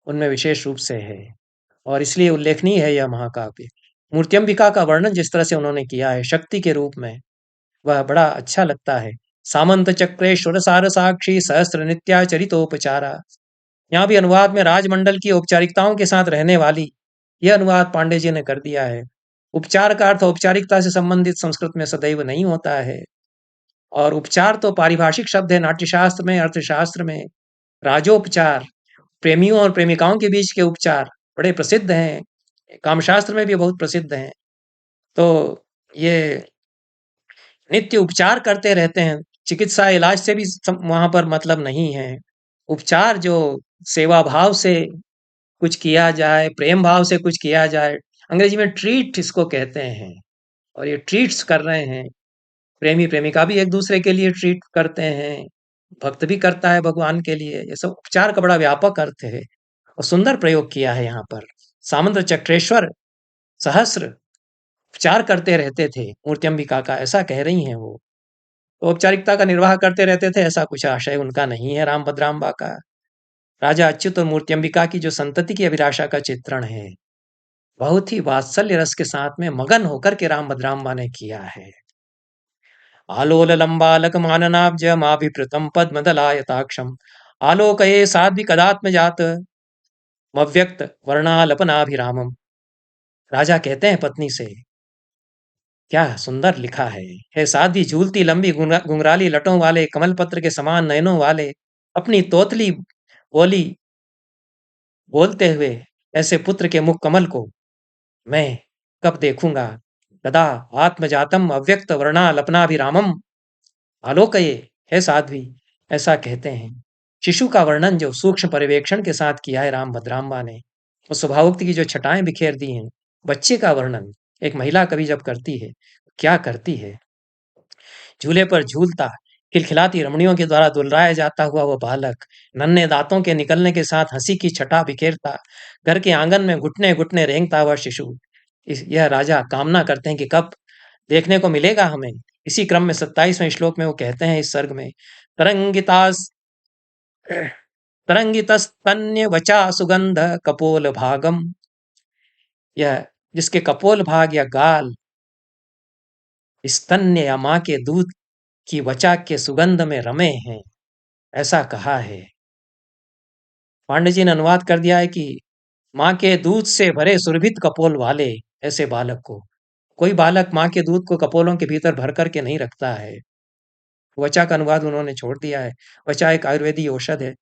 उनमें विशेष रूप से है, और इसलिए उल्लेखनीय है यह महाकाव्य। मूर्त्यंबिका का वर्णन जिस तरह से उन्होंने किया है शक्ति के रूप में, वह बड़ा अच्छा लगता है। सामंत चक्रेश्वर सार साक्षी सहस्त्र नित्याचरितोपचारा। यहाँ भी अनुवाद में राजमंडल की औपचारिकताओं के साथ रहने वाली, यह अनुवाद पांडे जी ने कर दिया है। उपचार का अर्थ औपचारिकता से संबंधित संस्कृत में सदैव नहीं होता है, और उपचार तो पारिभाषिक शब्द है नाट्यशास्त्र में, अर्थशास्त्र में। राजोपचार, प्रेमियों और प्रेमिकाओं के बीच के उपचार बड़े प्रसिद्ध हैं, कामशास्त्र में भी बहुत प्रसिद्ध हैं। तो ये नित्य उपचार करते रहते हैं, चिकित्सा इलाज से भी वहां पर मतलब नहीं है। उपचार जो सेवा भाव से कुछ किया जाए, प्रेम भाव से कुछ किया जाए, अंग्रेजी में ट्रीट इसको कहते हैं, और ये ट्रीट्स कर रहे हैं। प्रेमी प्रेमिका भी एक दूसरे के लिए ट्रीट करते हैं, भक्त भी करता है भगवान के लिए। ये सब उपचार का बड़ा व्यापक अर्थ है, और सुंदर प्रयोग किया है यहाँ पर। सामंत चक्रेश्वर सहस्र उपचार करते रहते थे मूर्त्यंबिका का, ऐसा कह रही हैं वो। तो औपचारिकता का निर्वाह करते रहते थे, ऐसा कुछ आशय उनका नहीं है राम भद्राम्बा का। राजा अच्युत और मूर्त्यंबिका की जो संतति की अभिलाषा का चित्रण है, बहुत ही वात्सल्य रस के साथ में मगन होकर के राम भद्राम्बा ने किया है। आलोल लंबालक माननाब्ज माभिप्रतम पद्मदलायताक्षम आलोकये साध्वी कदात्म जात मव्यक्त वर्णालपनाभिरामम। राजा कहते हैं पत्नी से, क्या सुंदर लिखा है। हे साध्वी, झूलती लंबी घुंघराली लटों वाले, कमल पत्र के समान नयनों वाले, अपनी तोतली बोली बोलते हुए ऐसे पुत्र के मुख कमल को मैं कब देखूंगा। कदा आत्मजातम अव्यक्त वर्णालपनाभिरामम आलोकये। है साध्वी, ऐसा कहते हैं। शिशु का वर्णन जो सूक्ष्म पर्यवेक्षण के साथ किया है राम भद्राम्बा ने, वो स्वभावोक्ति की जो छटाएं बिखेर दी हैं। बच्चे का वर्णन एक महिला कवि जब करती है, क्या करती है। झूले पर झूलता, खिलखिलाती रमणियों के द्वारा दुलराया जाता हुआ वो बालक, नन्हे दांतों के निकलने के साथ हंसी की छटा बिखेरता, घर के आंगन में घुटने घुटने रेंगता हुआ शिशु। यह राजा कामना करते हैं कि कब देखने को मिलेगा हमें। इसी क्रम में 27वें श्लोक में वो कहते हैं इस सर्ग में, तरंगितास तरंगितस्तन्य वचा सुगंध कपोल भागम। यह जिसके कपोल भाग या गाल स्तन्य या माँ के दूध की वचा के सुगंध में रमे हैं, ऐसा कहा है। पांडे जी ने अनुवाद कर दिया है कि माँ के दूध से भरे सुरभित कपोल वाले ऐसे बालक को, कोई बालक माँ के दूध को कपोलों के भीतर भर करके नहीं रखता है। वचा का अनुवाद उन्होंने छोड़ दिया है। वचा एक आयुर्वेदिक औषध है।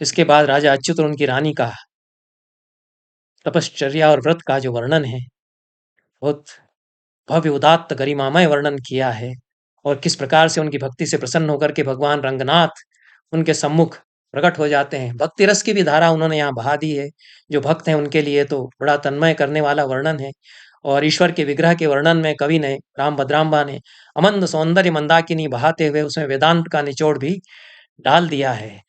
इसके बाद राजा अच्युत और उनकी रानी का तपश्चर्या और व्रत का जो वर्णन है, बहुत भव्य उदात्त गरिमामय वर्णन किया है, और किस प्रकार से उनकी भक्ति से प्रसन्न होकर के भगवान रंगनाथ उनके सम्मुख प्रकट हो जाते हैं। भक्ति रस की भी धारा उन्होंने यहाँ बहा दी है। जो भक्त हैं उनके लिए तो बड़ा तन्मय करने वाला वर्णन है। और ईश्वर के विग्रह के वर्णन में कवि ने, राम भद्राम्बा ने, अमंद सौंदर्य मंदाकिनी बहाते हुए उसमें वेदांत का निचोड़ भी डाल दिया है।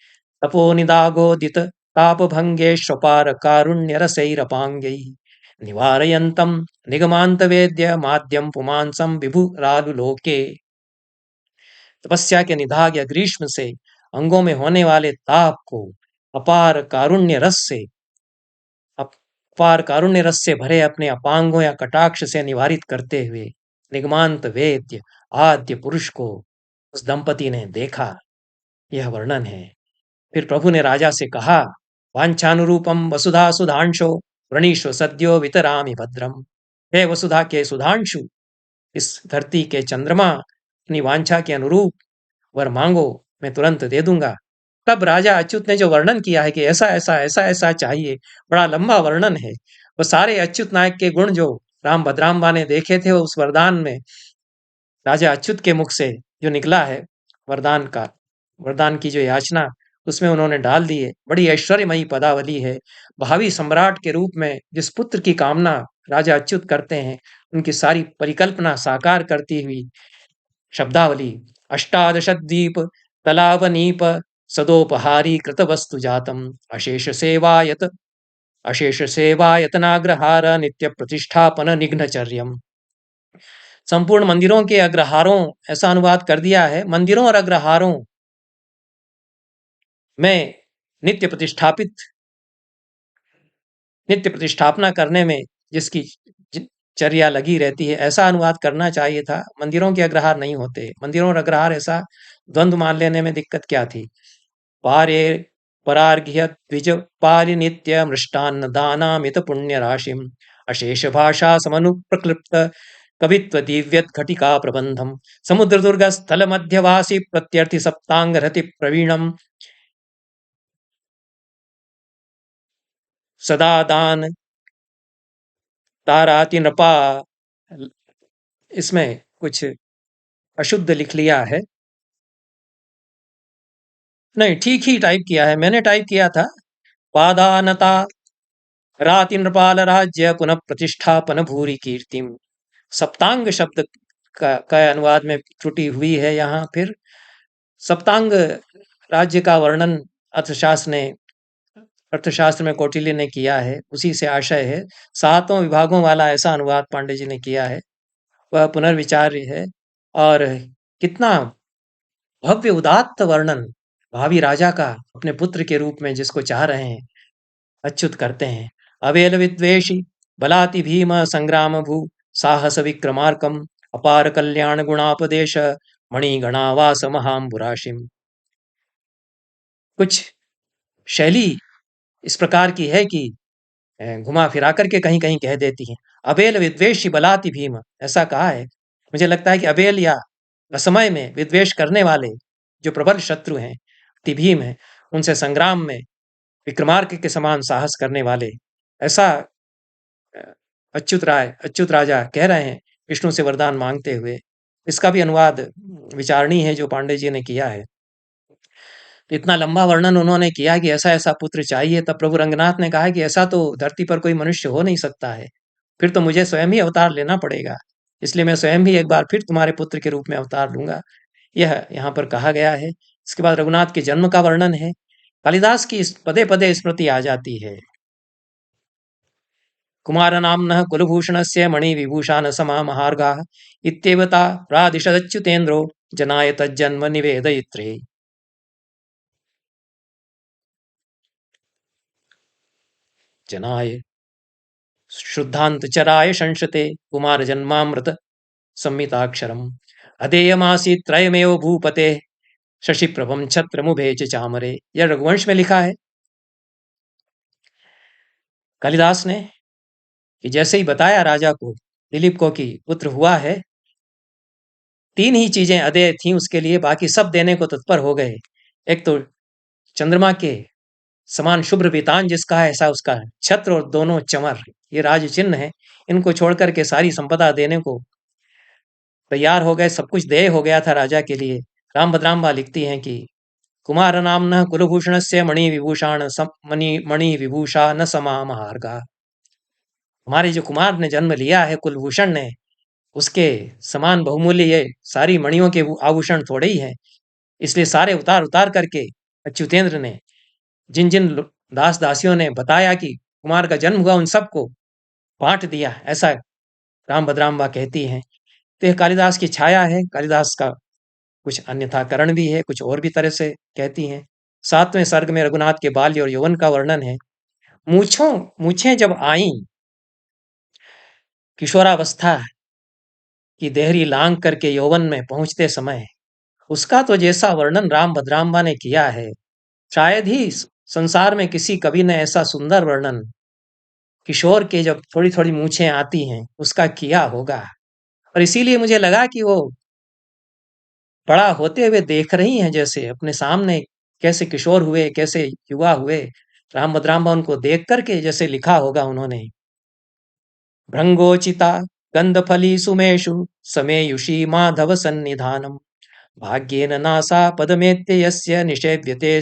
तपोनिदागोदित तापभंगेष्वपार कारुण्यरसैरपांगैः निवारयन्तं निगमान्तवेद्य माद्यं पुमांसं विभुरालुलोके। तपस्या के निदाग या ग्रीष्म से अंगों में होने वाले ताप को अपार कारुण्य रस से अपार कारुण्य रस से भरे अपने अपांगों या कटाक्ष से निवारित करते हुए निगमांत वेद्य आद्य पुरुष को उस दंपति ने देखा। यह वर्णन है। फिर प्रभु ने राजा से कहा, वांछानुरूपम वसुधा सुधांशो वृणीष्व सद्यो वितरामि भद्रम। हे वसुधा के सुधांशु, इस धरती के चंद्रमा, अपनी वांछा के अनुरूप वर मांगो, मैं तुरंत दे दूंगा। तब राजा अच्युत ने जो वर्णन किया है कि ऐसा ऐसा ऐसा ऐसा चाहिए, बड़ा लंबा वर्णन है। वो सारे अच्युत नायक के गुण जो राम भद्राम्बा ने देखे थे, उस वरदान में राजा अच्युत के मुख से जो निकला है वरदान की जो याचना, उसमें उन्होंने डाल दी है। बड़ी ऐश्वर्यमयी पदावली है। भावी सम्राट के रूप में जिस पुत्र की कामना राजा अच्युत करते हैं, उनकी सारी परिकल्पना साकार करती हुई शब्दावली। अष्टादशद्वीप तलावनीप सदोपहारी कृतवस्तु जातम अशेष सेवायतनाग्रहार नित्य प्रतिष्ठापन निघ्नचर्यम। संपूर्ण मंदिरों के अग्रहारों, ऐसा अनुवाद कर दिया है, मंदिरों और अग्रहारों में नित्य प्रतिष्ठापना करने में जिसकी चर्या लगी रहती है, ऐसा अनुवाद करना चाहिए था। मंदिरों के अग्रहार नहीं होते। मंदिरों और अग्रहार ऐसा द्वंद्व मान लेने में दिक्कत क्या थी। पारे परार्घ्य द्विज पारिनित्य मृष्टान्न दानामित पुण्य राशिम अशेष भाषा समनुप्रक्लिप्त कवित्व दिव्यत घटिका प्रबंधम समुद्र दुर्ग स्थल मध्यवासी प्रत्यर्थी सप्तांग रति प्रवीणम सदा दान ताराति नृपा। इसमें कुछ अशुद्ध लिख लिया है। नहीं, ठीक ही टाइप किया है, मैंने टाइप किया था पादानता राति नृपाल राज्य पुनः प्रतिष्ठापन भूरी कीर्तिम। सप्तांग शब्द का अनुवाद में त्रुटि हुई है यहाँ। फिर सप्तांग राज्य का वर्णन अर्थशास्त्र में कौटिल्य ने किया है, उसी से आशय है। 7 विभागों वाला ऐसा अनुवाद पांडे जी ने किया है, वह पुनर्विचार्य है। और कितना भव्य उदात्त वर्णन भावी राजा का अपने पुत्र के रूप में जिसको चाह रहे हैं अच्युत करते हैं। अवेल विद्वेषी बलाति भीम संग्राम भू साहस विक्रमार्कम अपार कल्याण गुणापदेश मणिगणावास महाम्बुराशिम। कुछ शैली इस प्रकार की है कि घुमा फिरा करके कहीं कहीं कह देती है। अबेल विद्वेषी बलाति भीम, ऐसा कहा है। मुझे लगता है कि अबेल या असमय में विद्वेष करने वाले जो प्रबल शत्रु हैं, भीम हैं, उनसे संग्राम में विक्रमार्क के समान साहस करने वाले, ऐसा अच्युत राजा कह रहे हैं विष्णु से वरदान मांगते हुए। इसका भी अनुवाद विचारणी है जो पांडे जी ने किया है। इतना लंबा वर्णन उन्होंने किया कि ऐसा ऐसा पुत्र चाहिए। तब प्रभु रंगनाथ ने कहा कि ऐसा तो धरती पर कोई मनुष्य हो नहीं सकता है, फिर तो मुझे स्वयं ही अवतार लेना पड़ेगा। इसलिए मैं स्वयं भी एक बार फिर तुम्हारे पुत्र के रूप में अवतार लूंगा। यह यहाँ पर कहा गया है। इसके बाद रघुनाथ के जन्म का वर्णन है। कालिदास की पदे पदे स्मृति आ जाती है। कुमार नाम्नः कुलभूषणस्य मणिविभूषाण समा महार्घाः इत्येवता प्रादिशदच्युतेन्द्रो जनाय तज्जन्म निवेदयित्रे। जनाय शुद्धान्तचराय संशते कुमार जन्मामृत संमिताक्षरम् अधेयमासीत् त्रयमेव भूपते शशिप्रभम छत्रमुभे च चामरे। यह रघुवंश में लिखा है कालिदास ने कि जैसे ही बताया राजा को, दिलीप को, कि पुत्र हुआ है, तीन ही चीजें अदेय थीं उसके लिए, बाकी सब देने को तत्पर हो गए। एक तो चंद्रमा के समान शुभ्र पीतान जिसका है, ऐसा उसका छत्र और दोनों चमर, ये राज चिन्ह है। इनको छोड़ करके सारी संपदा देने को तैयार हो गए, सब कुछ देय हो गया था राजा के लिए। राम भद्राम्बा लिखती हैं कि कुमार नामनः कुलभूषणस्य मणि विभूषण मणि विभूषा न समा महार्गा। हमारे जो कुमार ने जन्म लिया है, कुलभूषण ने, उसके समान बहुमूल्य ये सारी मणियों के आभूषण थोड़े ही हैं। इसलिए सारे उतार उतार करके अच्युतेंद्र ने जिन जिन दास दासियों ने बताया कि कुमार का जन्म हुआ, उन सबको बांट दिया, ऐसा राम भद्राम्बा कहती हैं। तो यह कालिदास की छाया है। कालिदास का कुछ अन्यथा करण भी है, कुछ और भी तरह से कहती हैं। 7वें सर्ग में रघुनाथ के बाल्य और यौवन का वर्णन है। मूछें जब आई, किशोरावस्था की देहरी लांग करके यौवन में पहुंचते समय, उसका तो जैसा वर्णन राम भद्राम्बा ने किया है, शायद ही संसार में किसी कवि ने ऐसा सुंदर वर्णन किशोर के जब थोड़ी थोड़ी मूछें आती हैं उसका किया होगा। और इसीलिए मुझे लगा कि वो बड़ा होते हुए देख रही हैं, जैसे अपने सामने कैसे किशोर हुए, कैसे युवा हुए। राम भद्राम्बा उनको देख करके जैसे लिखा होगा उन्होंने, भृंगोचिता गंधफली सुमेषु समेयुषी माधव सन्निधानम भाग्येन नासा पदमेत्य यस्य निषेव्यते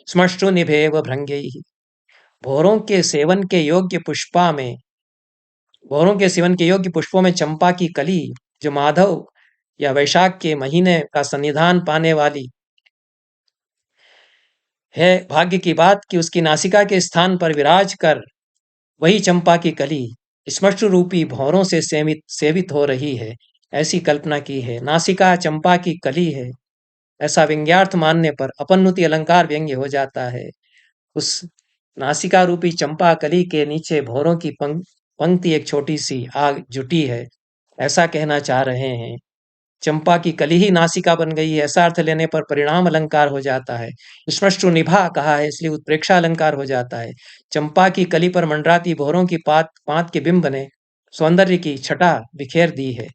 श्मश्रु निभेव भृंगैः। भौरों के सेवन के योग्य पुष्पा में भौरों के सेवन के योग्य पुष्पों में चंपा की कली, जो माधव या वैशाख के महीने का सन्निधान पाने वाली है, भाग्य की बात कि उसकी नासिका के स्थान पर विराज कर वही चंपा की कली स्मश्रु रूपी भौरों से सेवित हो रही है, ऐसी कल्पना की है। नासिका चंपा की कली है, ऐसा व्यंग्यार्थ मानने पर अपनुति अलंकार व्यंग्य हो जाता है। उस नासिका रूपी चंपा कली के नीचे भौरों की पंक्ति एक छोटी सी आग जुटी है, ऐसा कहना चाह रहे हैं। चंपा की कली ही नासिका बन गई है, ऐसा अर्थ लेने पर परिणाम अलंकार हो जाता है। स्मश्रु निभा कहा है, इसलिए उत्प्रेक्षा अलंकार हो जाता है। चंपा की कली पर मंडराती भौरों की पात के बिंब ने सौंदर्य की छटा बिखेर दी है।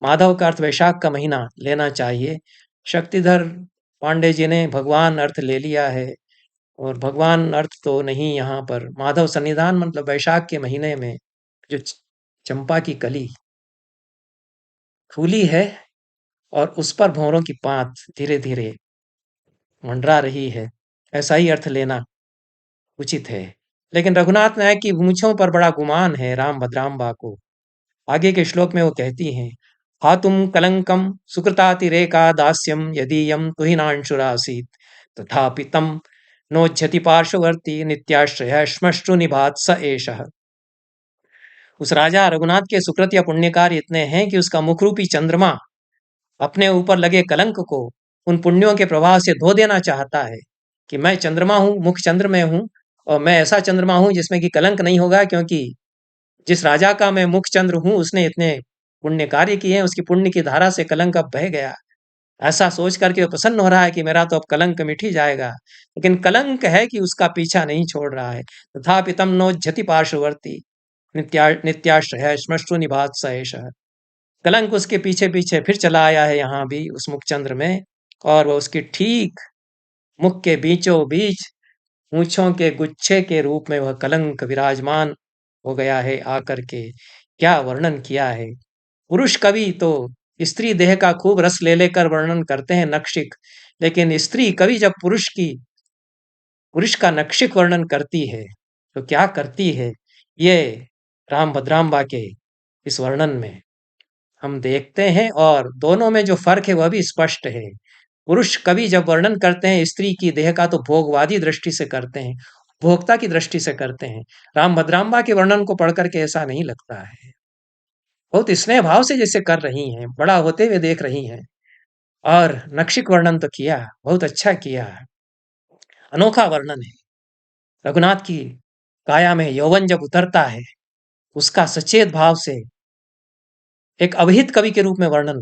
माधव का अर्थ वैशाख का महीना लेना चाहिए। शक्तिधर पांडे जी ने भगवान अर्थ ले लिया है, और भगवान अर्थ तो नहीं यहाँ पर। माधव सन्निधान मतलब वैशाख के महीने में जो चंपा की कली फूली है और उस पर भंवरों की पात धीरे धीरे मंडरा रही है, ऐसा ही अर्थ लेना उचित है। लेकिन रघुनाथ नायक की मूछों पर बड़ा गुमान है राम भद्राम्बा को। आगे के श्लोक में वो कहती हैं, हातुम कलंकम सुकृतातिरेका दास्यम यदीयम तुहिनांशुरासीत तथापि तम नोज्झति पार्श्ववर्ती नित्याश्रय श्मश्रु निभात स एषः। उस राजा रघुनाथ के सुकृत या पुण्य कार्य इतने हैं कि उसका मुखरूपी चंद्रमा अपने ऊपर लगे कलंक को उन पुण्यों के प्रभाव से धो देना चाहता है, कि मैं चंद्रमा हूं, मुख चंद्र में हूं, और मैं ऐसा चंद्रमा हूं जिसमें कि कलंक नहीं होगा, क्योंकि जिस राजा का मैं मुख चंद्र हूं उसने इतने पुण्य कार्य किए हैं, उसकी पुण्य की धारा से कलंक अब बह गया। ऐसा सोच करके वो प्रसन्न हो रहा है कि मेरा तो अब कलंक मिट ही जाएगा। लेकिन कलंक है कि उसका पीछा नहीं छोड़ रहा है। तथापि तम नोज्झति पार्श्ववर्ती नित्याश्रय श्मश्रु निभात स एषः। कलंक उसके पीछे पीछे फिर चला आया है यहाँ भी उस मुखचंद्र में, और वह उसकी ठीक मुख के बीचों बीच मूछों के गुच्छे के रूप में वह कलंक विराजमान हो गया है आकर के। क्या वर्णन किया है! पुरुष कवि तो स्त्री देह का खूब रस ले लेकर वर्णन करते हैं, नक्षिक। लेकिन स्त्री कवि जब पुरुष का नक्षिक वर्णन करती है तो क्या करती है, ये राम भद्राम्बा के इस वर्णन में हम देखते हैं। और दोनों में जो फर्क है वह भी स्पष्ट है। पुरुष कवि जब वर्णन करते हैं स्त्री की देह का तो भोगवादी दृष्टि से करते हैं, भोक्ता की दृष्टि से करते हैं। राम भद्राम्बा के वर्णन को पढ़ करके ऐसा नहीं लगता है। बहुत स्नेह भाव से जैसे कर रही हैं, बड़ा होते हुए देख रही हैं। और नक्षिक वर्णन तो किया, बहुत अच्छा किया, अनोखा वर्णन है। रघुनाथ की काया में यौवन जब उतरता है, उसका सचेत भाव से एक अभिहित कवि के रूप में वर्णन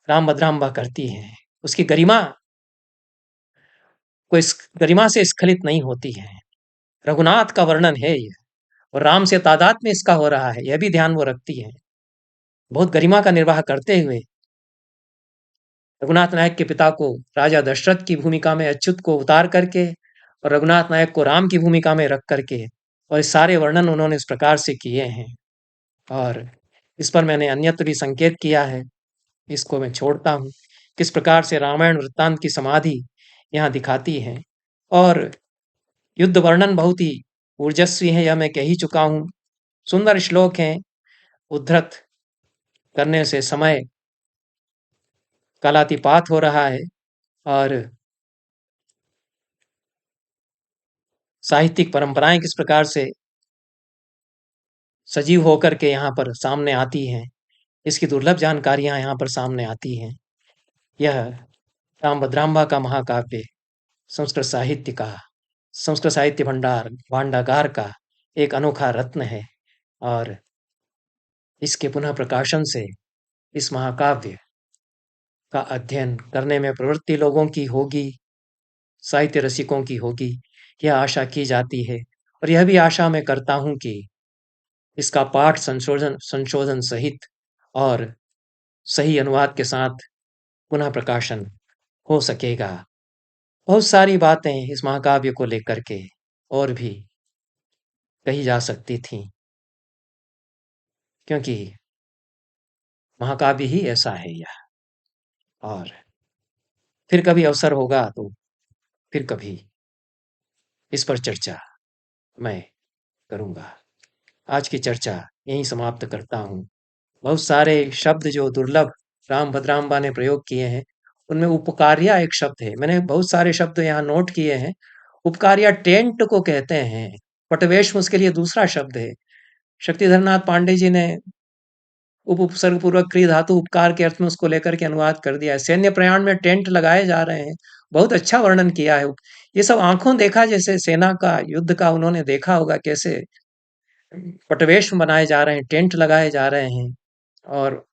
राम भद्राम्बा करती हैं। उसकी गरिमा को इस गरिमा से स्खलित नहीं होती है। रघुनाथ का वर्णन है ये, और राम से तादाद में इसका हो रहा है, यह भी ध्यान वो रखती है। बहुत गरिमा का निर्वाह करते हुए रघुनाथ नायक के पिता को राजा दशरथ की भूमिका में अच्युत को उतार करके और रघुनाथ नायक को राम की भूमिका में रख करके, और इस सारे वर्णन उन्होंने इस प्रकार से किए हैं। और इस पर मैंने अन्यत्र भी संकेत किया है, इसको मैं छोड़ता हूँ। किस प्रकार से रामायण वृत्तांत की समाधि यहाँ दिखाती है, और युद्ध वर्णन बहुत ही ऊर्जस्वी है, यह मैं कह ही चुका हूँ। सुंदर श्लोक हैं, उद्धृत करने से समय कालातिपात हो रहा है, और साहित्यिक परंपराएं किस प्रकार से सजीव होकर के यहाँ पर सामने आती हैं, इसकी दुर्लभ जानकारियां यहाँ पर सामने आती हैं। यह रामभद्रांबा का महाकाव्य संस्कृत साहित्य का, संस्कृत साहित्य भंडार भांडागार का एक अनोखा रत्न है, और इसके पुनः प्रकाशन से इस महाकाव्य का अध्ययन करने में प्रवृत्ति लोगों की होगी, साहित्य रसिकों की होगी, यह आशा की जाती है। और यह भी आशा मैं करता हूं कि इसका पाठ संशोधन संशोधन सहित और सही अनुवाद के साथ पुनः प्रकाशन हो सकेगा। बहुत सारी बातें इस महाकाव्य को लेकर के और भी कही जा सकती थी, क्योंकि महाकाव्य ही ऐसा है यह। और फिर कभी अवसर होगा तो फिर कभी इस पर चर्चा मैं करूंगा। आज की चर्चा यहीं समाप्त करता हूँ। बहुत सारे शब्द जो दुर्लभ राम भद्राम्बा ने प्रयोग किए हैं, उनमें उपकार्या एक शब्द है। मैंने बहुत सारे शब्द यहाँ नोट किए हैं। उपकार्या टेंट को कहते हैं, पटवेश्म उसके लिए दूसरा शब्द है। शक्तिधरनाथ पांडे जी ने उपसर्ग पूर्वक क्रिया धातु उपकार के अर्थ में उसको लेकर के अनुवाद कर दिया है। सैन्य प्रयाण में टेंट लगाए जा रहे हैं, बहुत अच्छा वर्णन किया है। ये सब आंखों देखा, जैसे सेना का युद्ध का उन्होंने देखा होगा, कैसे पटवेश्म बनाए जा रहे हैं, टेंट लगाए जा रहे हैं, और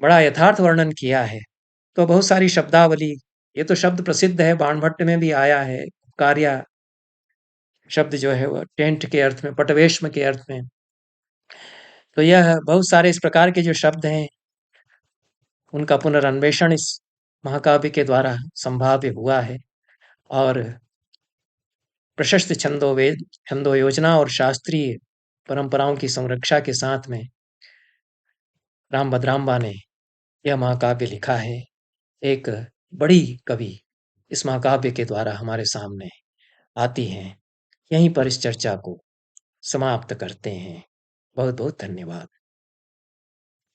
बड़ा यथार्थ वर्णन किया है। तो बहुत सारी शब्दावली, ये तो शब्द प्रसिद्ध है, बाणभट्ट में भी आया है। कार्या शब्द जो है वो टेंट के अर्थ में, पटवेश्म के अर्थ में। तो यह बहुत सारे इस प्रकार के जो शब्द हैं, उनका पुनर्न्वेषण इस महाकाव्य के द्वारा संभाव्य हुआ है। और प्रशस्त छंदो योजना और शास्त्रीय परंपराओं की संरक्षा के साथ में राम भद्राम्बा ने यह महाकाव्य लिखा है। एक बड़ी कवि इस महाकाव्य के द्वारा हमारे सामने आती हैं। यहीं पर इस चर्चा को समाप्त करते हैं। बहुत बहुत धन्यवाद।